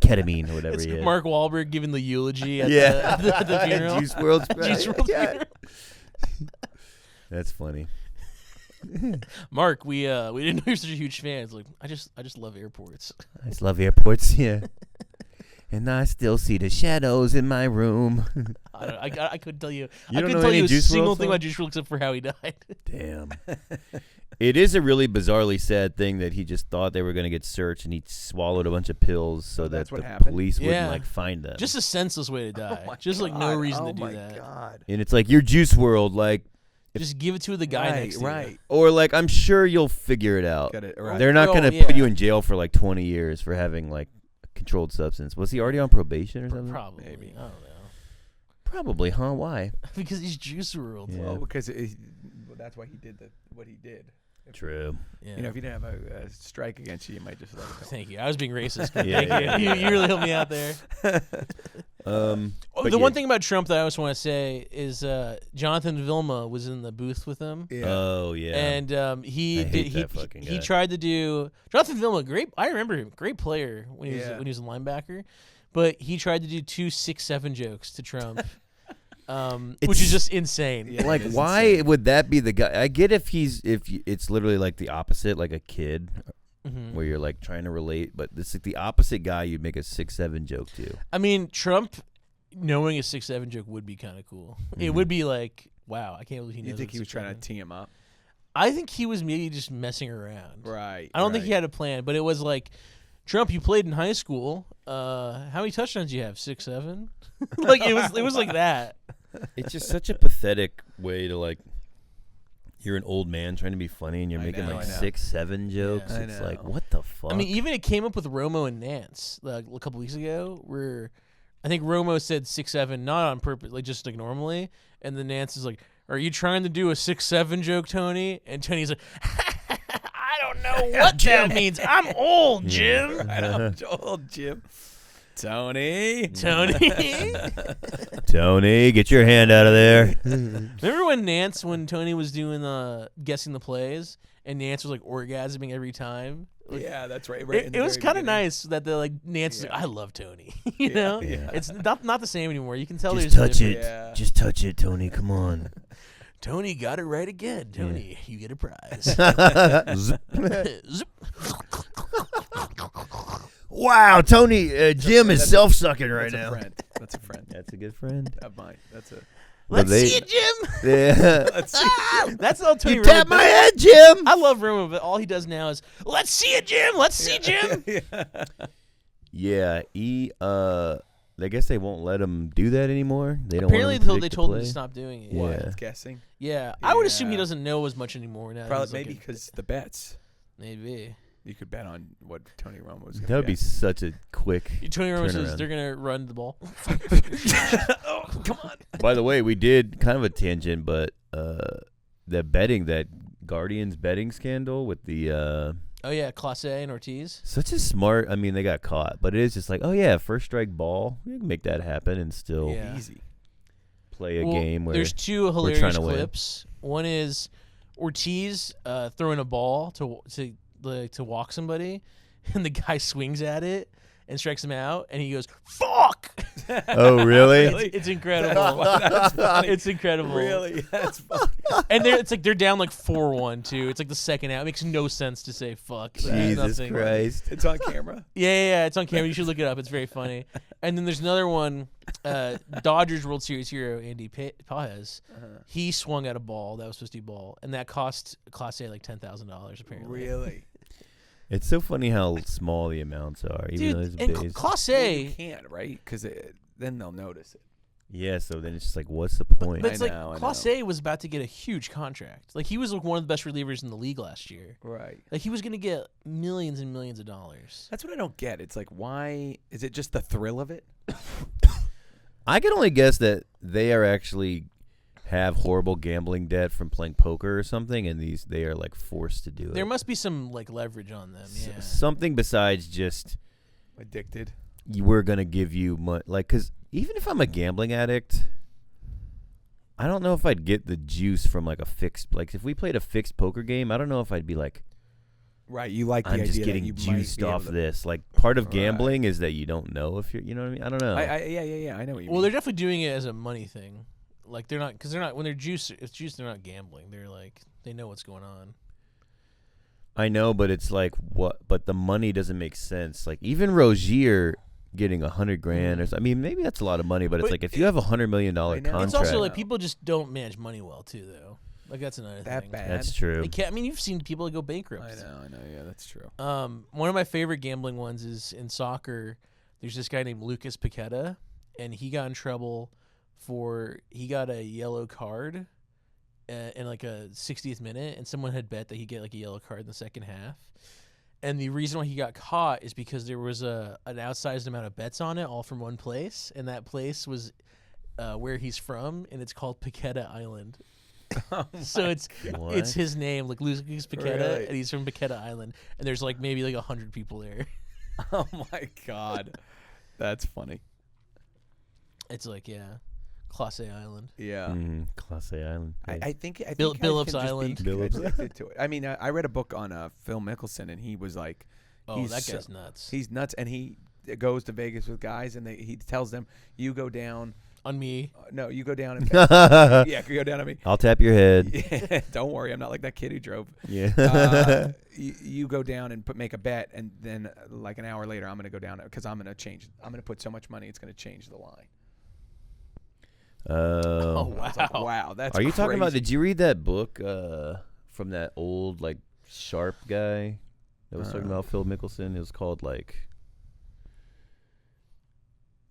ketamine or whatever. it's Yeah. Mark Wahlberg giving the eulogy at Yeah. the funeral. Juice World's Juice WRLD's funeral. That's funny. Mark, we didn't know you're such a huge fan. It's like I just love airports. I just love airports. Yeah. And I still see the shadows in my room. I couldn't tell you. You I don't couldn't know tell any you a Juice single WRLD thing songs? about Juice WRLD except for how he died. Damn. It is a really bizarrely sad thing that he just thought they were going to get searched and he swallowed a bunch of pills so that that's what the happened? police Yeah. wouldn't like find them. Just a senseless way to die. my Just like no God. reason oh to do my that. God. and it's like you're Juice World, like, Just give it to the guy next to right. you. or like I'm sure you'll figure it out. Got it. Right. They're not Oh, going to yeah. put you in jail for like 20 years for having like a controlled substance. Was he already on probation or something? Probably. Maybe. I don't know. Probably, huh? Why? Because he's Juice WRLD. Yeah. Well, because that's why he did what he did. True. Yeah. You know, if you didn't have a strike against you, you might just let it go. Thank you. I was being racist. Yeah, Thank you. You really helped me out there. But The yeah. one thing about Trump that I also want to say is Jonathan Vilma was in the booth with him. Yeah. Oh yeah. And he I did. hate that fucking He guy. tried to do Jonathan Vilma. Great. I remember him. Great player when he was Yeah. when he was a linebacker. But he tried to do 2 6-7 jokes to Trump, which It's- is just insane. Yeah. like it is why insane. would that be the guy? I get if it's literally like the opposite, like a kid Mhm. where you're like trying to relate, but it's like the opposite guy you'd make a 6-7 joke to. I mean, Trump knowing a 6-7 joke would be kind of cool. It would be like, wow, I can't believe he knows. You think what he was trying 6-7 to tee him up? I think he was maybe just messing around. Right. I don't think he had a plan, but it was like, Trump, you played in high school. How many touchdowns do you have? 6, 7? Like it was like that. It's just such a pathetic way to like. You're an old man trying to be funny, and you're I making know, like I know. 6-7 jokes. I It's like know. what the fuck. I mean, even it came up with Romo and Nance like a couple weeks ago, where I think Romo said 6-7, not on purpose, like just like normally, and then Nance is like, "Are you trying to do a 6-7 joke, Tony?" And Tony's like, "I don't know what that means. I'm old, Jim." I know, old Jim. Tony. Tony. Tony, get your hand out of there. Remember when Tony was doing guessing the plays, and Nance was like orgasming every time? Like, Yeah, that's right. Right. it was kind of nice that the like Nance is like, I love Tony. You know, Yeah. it's not the same anymore. You can tell Just there's a touch it. difference. Yeah. Just touch it, Tony. Come on. Tony got it right again. Tony, you get a prize. Zip. Wow, Tony, Jim is self-sucking right That's a now. friend. That's a friend That's a good friend. of mine. That's a. Let's they- see it, Jim. Yeah. Let's see. That's all Tony. You really tap my does. head, Jim. I love Romo, but all he does now is let's see it, Jim. Let's see Jim. Yeah, I guess they won't let him do that anymore. They don't. Apparently, want him to they predict the told him to play. stop doing it. Yeah. What? Guessing. Yeah, I would assume he Yeah. doesn't know as much anymore now. that Probably he's, like, maybe because the bets. maybe. You could bet on what Tony Romo was. That would be such a quick. Tony Romo says turnaround. they're gonna run the ball. Oh, come on. By the way, we did kind of a tangent, but that Guardians betting scandal with the Oh yeah, Clase and Ortiz. such a smart. I mean, they got caught, but it is just like, oh yeah, first strike ball. You can make that happen and still Yeah. Easy. play a Well, game where there's two trying hilarious to win. clips. One is Ortiz throwing a ball to walk somebody, and the guy swings at it and strikes him out, and he goes "fuck." Oh really? It's incredible. That's funny. It's incredible. Really? That's funny. And it's like they're down like 4-1 too. It's like the second out. It makes no sense to say fuck. Like, there's Jesus nothing. Christ. It's on camera. Yeah. It's on camera. You should look it up. It's very funny. And then there's another one. Dodgers World Series hero Andy Pages. He swung at a ball that was supposed to be ball, and that cost Clase like $10,000 apparently. Really? It's so funny how small the amounts are, even though Dude, it's and base. Class Well, A. you can't, right? Because then they'll notice it. Yeah, so then it's just like, what's the point? But it's I like know. Class A was about to get a huge contract. Like he was like one of the best relievers in the league last year. Right. Like he was going to get millions and millions of dollars. That's what I don't get. It's like, why is it just the thrill of it? I can only guess that they are actually have horrible gambling debt from playing poker or something, and they are like forced to do it. There must be some like leverage on them. Yeah. Something besides just Addicted. we're gonna give you money, like, because even if I'm a gambling addict, I don't know if I'd get the juice from like a fixed, like if we played a fixed poker game, I don't know if I'd be like, Right. You like the I'm idea just that getting you might juiced be able off to- this. Like part of Right. gambling is that you don't know if you're, you know what I mean? I don't know. Yeah. I know what you Well, mean. they're definitely doing it as a money thing. Like they're not, because they're not, when they're juice, it's juice, they're not gambling. They're like, they know what's going on. I know, but it's like what? But the money doesn't make sense. Like even Rozier getting $100 grand, or I mean, maybe that's a lot of money, but it's But like if you have $100 million I know. contract, It's also like No. people just don't manage money well too, though. Like that's another That thing. bad. that's true. They can't, I mean, you've seen people that go bankrupt. I know. Yeah, that's true. One of my favorite gambling ones is in soccer. There's this guy named Lucas Paqueta, and he got in trouble he got a yellow card in like a 60th minute, and someone had bet that he'd get like a yellow card in the second half. And the reason why he got caught is because there was an outsized amount of bets on it, all from one place, and that place where he's from, and it's called Paqueta Island. So it's What? his name, like Lucas Paqueta, Really? and he's from Paqueta Island, and there's like maybe like 100 people there. Oh my God, that's funny. It's like Class A Island. Yeah. Class A Island. I think Billups guys can just Island. be Billups. addicted to it. I mean, I read a book on Phil Mickelson, and he was like, Oh, he's that so- guy's nuts. he's nuts, and he goes to Vegas with guys, and he tells them, "You go down. On me. No, you go down and bet. Yeah, go down on me. I'll tap your head. Yeah, don't worry, I'm not like that kid who drove. Yeah. You go down and make a bet, and then like an hour later, I'm going to go down because I'm going to put so much money, it's going to change the line." Oh, I was like, wow. wow, that's Are you talking about? crazy. Did you read that book from that old like sharp guy that was talking about Phil Mickelson? It was called like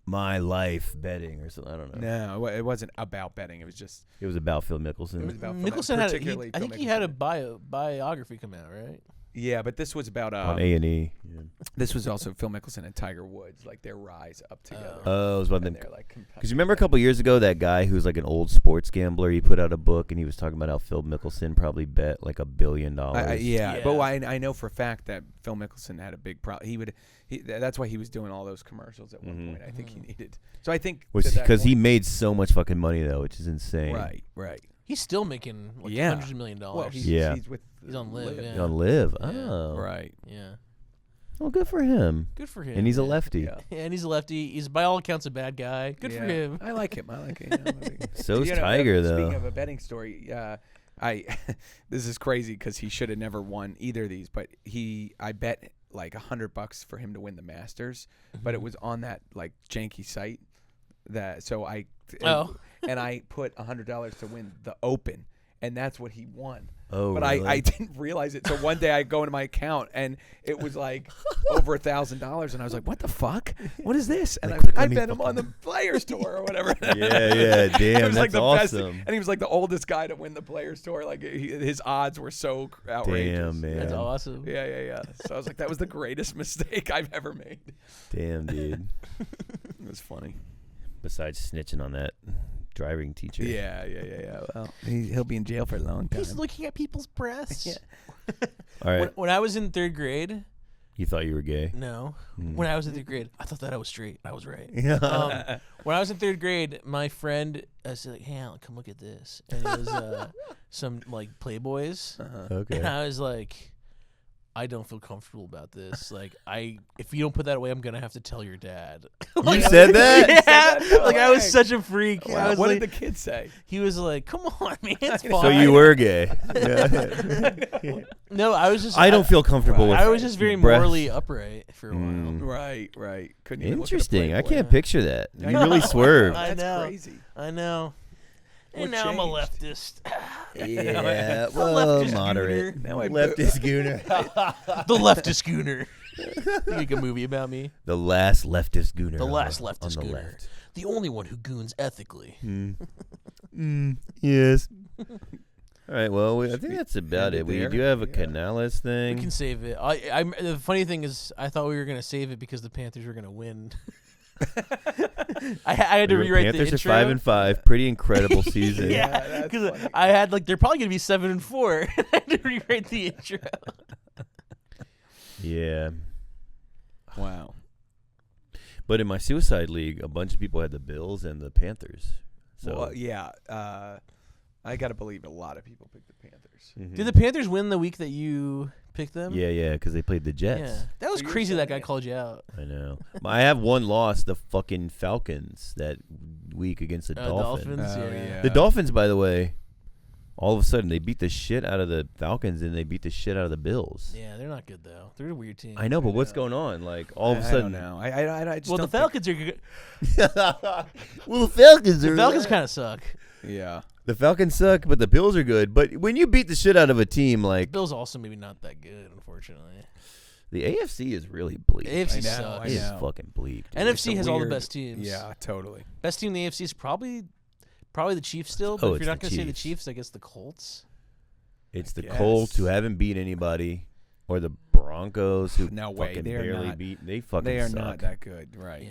My Life Betting or something. I don't know. No, it wasn't about betting. It was just It was about Phil Mickelson. It was about Phil Mickelson had particularly I Phil think he had a Mickelson. biography come out, right? yeah, but this was about on A&E. Yeah. this was also Phil Mickelson and Tiger Woods, like their rise up together. Oh, it was about them. and they're like Because you remember a couple years ago that guy who's like an old sports gambler, he put out a book and he was talking about how Phil Mickelson probably bet like $1 billion. yeah, Yeah. but I know for a fact that Phil Mickelson had a big problem. That's why he was doing all those commercials at one point. I think he needed. So I think Because he made so much fucking money though, which is insane. right. He's still making like Yeah. $100 million. Well, he's He's with on Live, yeah. He's on Live. Yeah. Oh, right. Yeah. Well, good for him. Good for him. And he's a yeah. lefty. Yeah. Yeah, and he's a lefty. He's by all accounts a bad guy. Good for Yeah. him. I like him. So's Tiger though. Speaking of a betting story, this is crazy because he should have never won either of these, but I bet like $100 for him to win the Masters, but it was on that like janky site and I put $100 to win the Open, and that's what he won. Oh, But really? I didn't realize it. So one day I go into my account and it was like over $1,000, and I was like, "What the fuck? What is this?" And I was like, "I bet him on the Players Tour or whatever." Yeah, damn, It was like that's the best, awesome. and he was like the oldest guy to win the Players Tour. Like his odds were so outrageous. Damn, man. That's awesome. Yeah. So I was like, that was the greatest mistake I've ever made. Damn, dude. It was funny. Besides snitching on that driving teacher. Yeah. Well, he'll be in jail for a long time. He's looking at people's breasts. Yeah. All right. When I was in third grade, You thought you were gay. no. When I was in third grade, I thought that I was straight. I was right. Yeah. When I was in third grade, my friend said, like, "Hey, Alan, come look at this." And it was some like Playboys, and Okay. I was like, "I don't feel comfortable about this. Like, if you don't put that away, I'm gonna have to tell your dad." You said that? Yeah, like I was way. such a freak. I Wow, was what like, did the kid say? he was like, "Come on, man, it's fine." So you were gay. Yeah. No, I was just. I don't feel comfortable with I was just very breasts. morally upright for a while. Right. Couldn't even look at a Interesting. I Playboy. can't picture that. You really swerved. I That's know. crazy. I know. And What now I'm a changed? leftist. Yeah, The well, leftist moderate. gooner. Now I Leftist gooner. The leftist gooner. Make a movie about me. The last leftist gooner. The on last the- leftist on the gooner. left. The only one who goons ethically. Yes. All right. Well, I think that's about End it it. We there. do have a Yeah. Canales thing. We can save it. The funny thing is, I thought we were gonna save it because the Panthers were gonna win. I had to rewrite Panthers the intro. are 5-5. Pretty incredible season. Yeah, that's because funny. I had they're probably gonna be 7-4. I had to rewrite the intro. Yeah. Wow. But in my suicide league, a bunch of people had the Bills and the Panthers. So Well, yeah. I gotta believe a lot of people picked the Panthers. Mhm. Did the Panthers win the week that you picked them? Yeah, because they played the Jets. Yeah, that was So you're crazy. That guy saying- called you out. I know. I have one loss, the fucking Falcons, that week against the Dolphins. Yeah. The Dolphins, by the way, all of a sudden they beat the shit out of the Falcons and they beat the shit out of the Bills. Yeah, they're not good though. They're a weird team. I know, but what's know. going on? Like all of a I sudden, don't know. I just Well, the don't think- Falcons are good. well, the Falcons The Falcons kind of suck. Yeah. The Falcons suck, but the Bills are good. But when you beat the shit out of a team like Bills also maybe not that good, unfortunately. the AFC is really bleak. AFC I know, sucks. It is know. fucking bleak. Dude. NFC It's a has all the weird- best teams. Yeah, totally. Best team in the AFC is probably the Chiefs still. But Oh, if it's you're not the going to say the Chiefs. Chiefs, I guess the Colts. It's the Yes. Colts who haven't beat anybody, or the Broncos who No way, fucking they are barely not- beat. They fucking They are suck. not that good, right?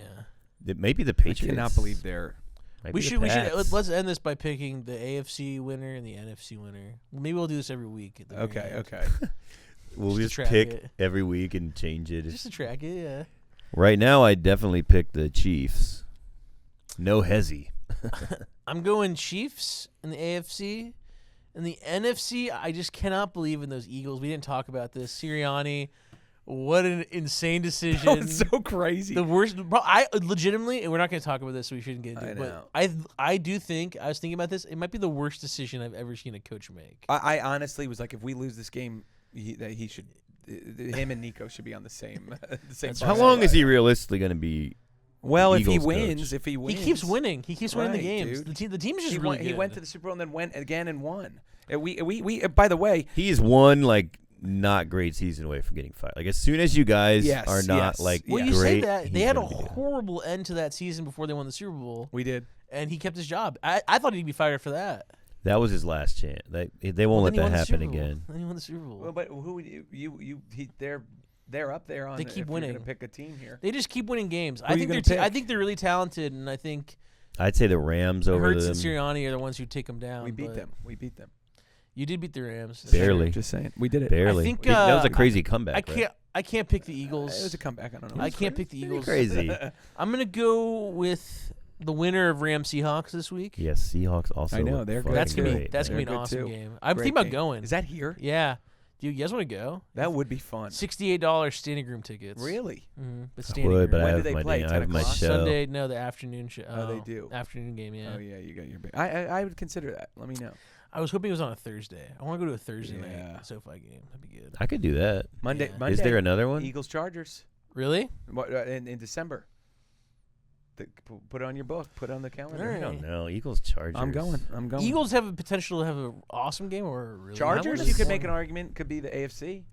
Yeah. Maybe the I Patriots. cannot believe they're. Might We be the should Pats. let's end this by picking the AFC winner and the NFC winner. Maybe we'll do this every week. At the very Okay, end. okay. We'll just just to track pick it. every week and change it. Just to track it. Yeah. Right now, I definitely pick the Chiefs. No hezzy. I'm going Chiefs in the AFC. In the NFC, I just cannot believe in those Eagles. We didn't talk about this. Sirianni, what an insane decision. Oh, it's so crazy. The worst. I legitimately, and we're not going to talk about this, so we shouldn't get into I it. know. But I do think I was thinking about this. It might be the worst decision I've ever seen a coach make. I honestly was like, if we lose this game, he should. Him and Nico should be on the same. The same. That's How bus. long is he realistically going to be? Well, Eagles if coach? he wins, He keeps winning. He keeps winning the Right, games. dude. The team is just He really went, good. he went to the Super Bowl and then went again and won. We by the way, He's one like not great season away from getting fired. Like as soon as you guys Yes, are not yes, like Well, yeah. you great, say that he's they had a gonna be good. horrible end to that season before they won the Super Bowl, we did. and he kept his job. I thought he'd be fired for that. That was his last chance. They won't Well, let then he that won the happen Super Bowl. again. Then he won the Super Bowl. Well, but who they're up there on. They keep if you're winning. gonna pick a team here. They just keep winning games. Who I are think you they're gonna I pick? think they're really talented, and I think I'd say the Rams over Hurts them. and Sirianni are the ones who take them down. We beat but them. We beat them. You did beat the Rams. Barely. Just saying. We did it. Barely. I think, that was a uh, crazy comeback. I can't pick the Eagles. It was a comeback. I don't know. I can't pick the Eagles. Crazy. I'm gonna go with the winner of Rams Seahawks this week. Yes, Seahawks also. I know, look they're good fucking That's gonna be great. that's gonna be They're an good awesome too. game. I'm Great thinking about game. going. Is that here? Yeah. Do you guys want to go? That would be fun. $68 standing room tickets. Really? Mm-hmm. But I standing would, but room. I When do have they my play? day. I 10 have my o'clock? show. Sunday, no, the afternoon show. Oh, they do. Afternoon game, yeah. Oh yeah, you got your big. I would consider that. Let me know. I was hoping it was on a Thursday. I want to go to a Thursday Yeah. night SoFi game. That'd be good. I could do that. Monday. Yeah. Monday. Is there another one? Eagles Chargers. Really? In December. Put it on your book. Put it on the calendar. All right. I don't know. Eagles Chargers. I'm going. I'm going. Eagles have a potential to have an awesome game or a really Chargers. I You could wanna make an argument. Could be the AFC.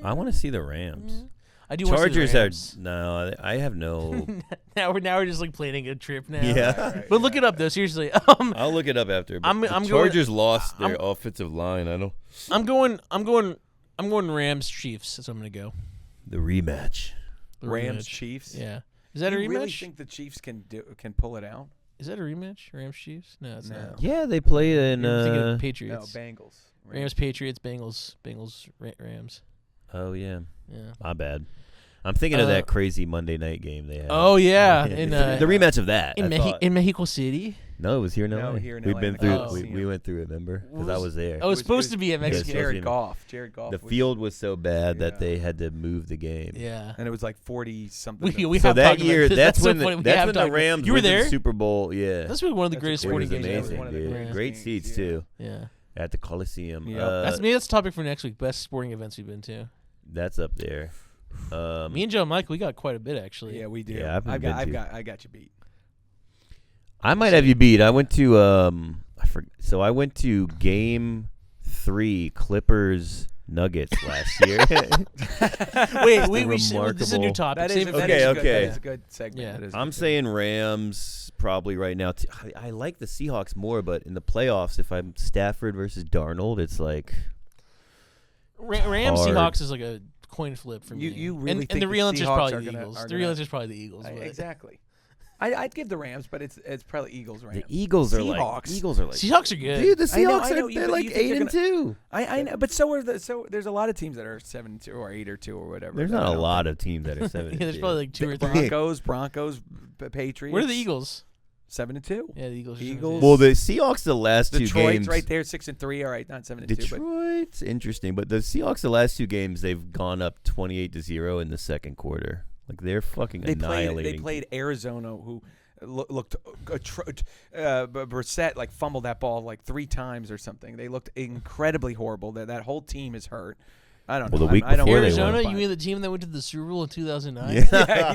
I want to see the Rams. I do want to see Chargers the are Rams. no. I have no. now we're just like planning a trip now. Yeah. Right, But look it up though. Seriously. I'll look it up after. But I'm the going- Chargers lost their I'm- offensive line. I don't. I'm going Rams Chiefs. That's what I'm gonna go. The rematch. The Rams rematch. Chiefs. Yeah. Is that a You rematch? really think the Chiefs can pull it out? Is that a rematch? Rams Chiefs? No, it's No. not. Yeah, they play in. You're thinking of No, Patriots. Bengals. Rams Patriots. Bengals Rams. Oh yeah, Yeah. my bad. I'm thinking of Uh, that crazy Monday night game they had. Oh yeah. Yeah, In the rematch of that. in, I thought. in Mexico City. No, it was here in No, LA. here in We've LA been in the through. Coliseum. We went through it. Remember? Because I was there. Oh, it was supposed to be at it was Mexico. Yeah, Jared supposed Goff. Jared Goff. The was- field was so bad that Yeah. they had to move the game. Yeah. and it was like 40 something. We So have that talked about year, this. that's so when funny. the, We that's have when the talked about- Rams You were went to there? the Super Bowl. Yeah, That's one of the That's greatest a it sporting was great games amazing, ever. One of the dude. greatest Great games, seats yeah. too Yeah. at the Coliseum. Yeah. Maybe that's a topic for next week. Best sporting events we've been to. That's up there. Me and Joe and Mike, we got quite a bit actually. Yeah, we do. Yeah, I haven't been to. I got you beat. I might have you beat. I went to I went to Game 3 Clippers Nuggets last year. Wait, this is a new topic. That is, Save it that for is next good. okay. That is a good segment. Yeah. That is a I'm good saying Rams probably right now. I like the Seahawks more, but in the playoffs, if I'm Stafford versus Darnold, it's like Rams hard. Seahawks is like a coin flip for me. You really and think the the real answer is Seahawks probably are the gonna- Eagles. are The real gonna- answer is probably the Eagles. but- Exactly. I'd give the Rams, but it's probably Eagles. Rams. the Eagles are like Seahawks. Seahawks are good. Dude, the I know, Seahawks I know, are you they're think- like you think 8 and they're 2. I know, but so there's a lot of teams that are 7-2 or 8-2 or whatever. There's that not I a don't lot think- of teams that are 7. Yeah, there's probably like 2 or 3. Broncos, Patriots. Where are the Eagles? 7-2. Yeah, the Eagles. Are Eagles. Well, the Seahawks the last two Detroit's games. right there, 6-3. All right, not 7-2. But Detroit's interesting, but the Seahawks the last two games they've gone up 28-0 in the second quarter. Like they're fucking annihilating. They played Arizona, who looked Brissett like fumbled that ball like 3 times or something. They looked incredibly horrible. That whole team is hurt. I don't know. Well, the week I don't before really they Arizona, wanna you mean find- the team that went to the Super Bowl in 2009?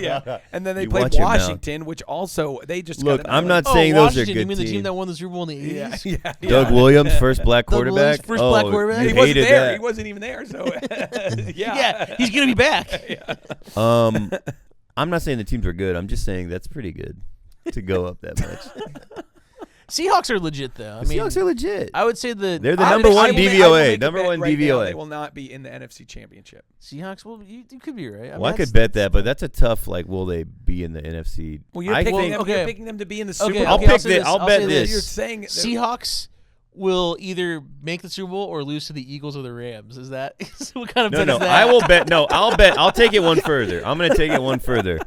yeah. And then they You played watch your mouth. Washington, which also they just Look, got I'm not Oh, saying those are Washington, good you mean the team teams. that won the Super Bowl in the 80s? yeah. Doug Williams, first black Doug Williams, quarterback. first black quarterback? He you wasn't hated there. that. He wasn't even there. So Yeah, he's gonna be back. I'm not saying the teams are good. I'm just saying that's pretty good to go up that much. Seahawks are legit though. I The mean, Seahawks are legit. I would say the They're the I number will- one I will make DVOA. a Number bet one right now, DVOA. They will not be in the NFC Championship. Seahawks. Well, you could be right. Well, I could bet that, but that's a tough. Like, will they be in the NFC? Well, you're I picking think them. okay. You're picking them to be in the Super Okay, Bowl. I'll okay, pick say this. I'll I'll bet say this. You're saying Seahawks will either make the Super Bowl or lose to the Eagles or the Rams. Is that what kind of bet No. is that? I will bet. No, I'll bet. I'll take it one further. I'm going to take it one further.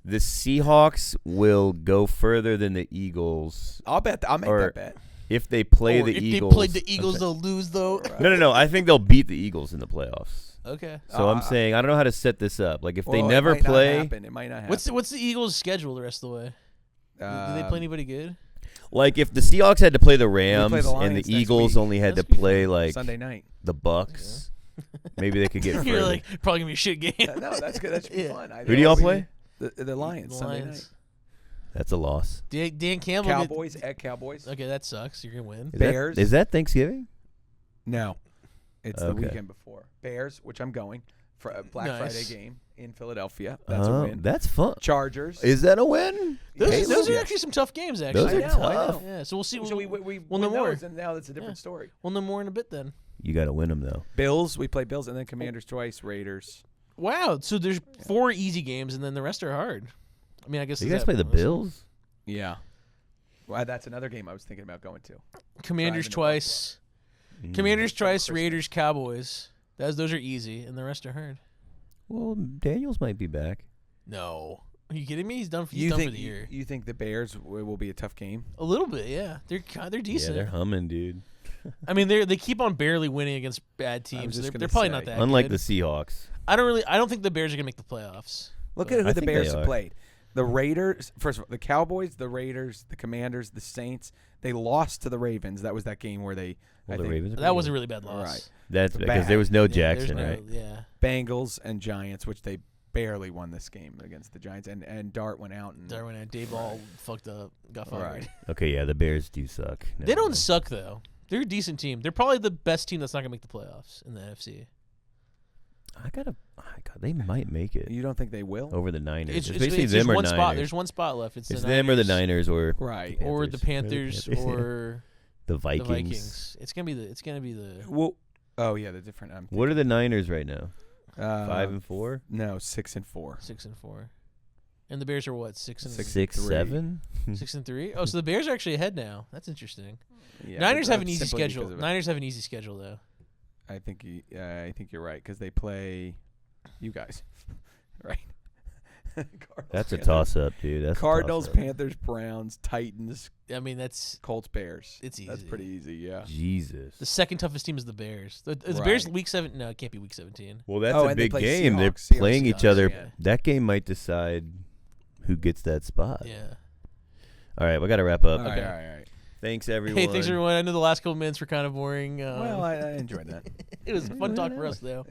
The Seahawks will go further than the Eagles I'll bet. I'll make Or- that bet. if they play Or the if Eagles. they played the Eagles, they'll lose though. No. I think they'll beat the Eagles in the playoffs. Okay. So I'm saying I don't know how to set this up. Like if they Well, never it might not play, happen. It might not happen. What's the Eagles' schedule the rest of the way? Do they play anybody good? like if the Seahawks had to play the Rams the and Lions the next Eagles week. only had That's to good. play like Sunday night? the Bucks, maybe they could get You're further. like probably gonna be a shit game. No, that's good. That should be Yeah. fun. Who do y'all play? The Lions. Sunday night. That's a loss. Dan Campbell. Cowboys at Cowboys. Okay, that sucks. You're gonna win. Is Bears. Is that Thanksgiving? No, it's the Okay. weekend before. Bears, which I'm going for a Black Nice. Friday game in Philadelphia. That's a win. That's fun. Chargers. Is that a win? Those are Yeah. actually some tough games. Actually, Those are I know, I tough. know. Yeah. So we'll see. So we we'll win know more. those, and now that's a different story. We'll know more in a bit then. You got to win them though. Bills, we play Bills, and then Commanders twice, Raiders. Wow. So there's 4 easy games, and then the rest are hard. I mean, I guess You guys play the Bills? Yeah. Well, that's another game I was thinking about going to. Commanders Driving to twice. Mm. Commanders twice. Christmas. Raiders, Cowboys. Those are easy, and the rest are hard. Well, Daniels might be back. No. Are you kidding me? He's done for the year. You think the Bears will be a tough game? A little bit, yeah. They're Yeah, decent. they're humming, dude. I mean, they keep on barely winning against bad teams. just They're gonna probably say. not that Unlike good. the Seahawks. I don't think the Bears are gonna make the playoffs. Look But at who I the think Bears they have are. played. The Raiders, first of all, the Cowboys, the Raiders, the Commanders, the Saints. They lost to the Ravens. That was that game where they, Well, I the think, Ravens. are That pretty was a good. really bad loss. All right. That's because bad. there was no Yeah, Jackson, there's right? Yeah. Bengals and Giants, which they barely won this game against the Giants. And Dart went out. And Darwin and Daboll fucked up, got fired. Right. Okay, yeah, the Bears do suck. They Never don't mind. suck though. They're a decent team. They're probably the best team that's not gonna make the playoffs in the NFC. God, they might make it You don't think they will? over the Niners. It's basically there's them or one Niners. spot. There's one spot left. It's It's the them or the Niners, Niners or Right. or the Panthers, Panthers. or the Vikings. the Vikings. It's gonna be the. Well, oh yeah, the different. What are the Niners right now? 5 and 4, No, 6 and 4. 6-4, and the Bears are what 6 and 6, 3. 7. 6-3. Oh, so the Bears are actually ahead now. That's interesting. Yeah, Niners but have an easy simply schedule. because of it. Niners have an easy schedule though. I think you're right because they play you guys, right? Cardinals, That's a Panthers. toss-up, dude. That's Cardinals, a toss-up. Panthers, Browns, Titans, I mean, that's Colts, Bears. it's easy. That's pretty easy. Yeah. Jesus. The second toughest team is the Bears. The Right. Bears week 7. No, it can't be week 17. Well, that's Oh, a and they big play game. They're Seahawks, playing each Seahawks, other. yeah. That game might decide who gets that spot. Yeah. All right, we got to wrap up. All right, Okay. all right. Thanks, everyone. Hey, thanks everyone. I know the last couple minutes were kind of boring. Well, I enjoyed that. It was a fun talk for us though.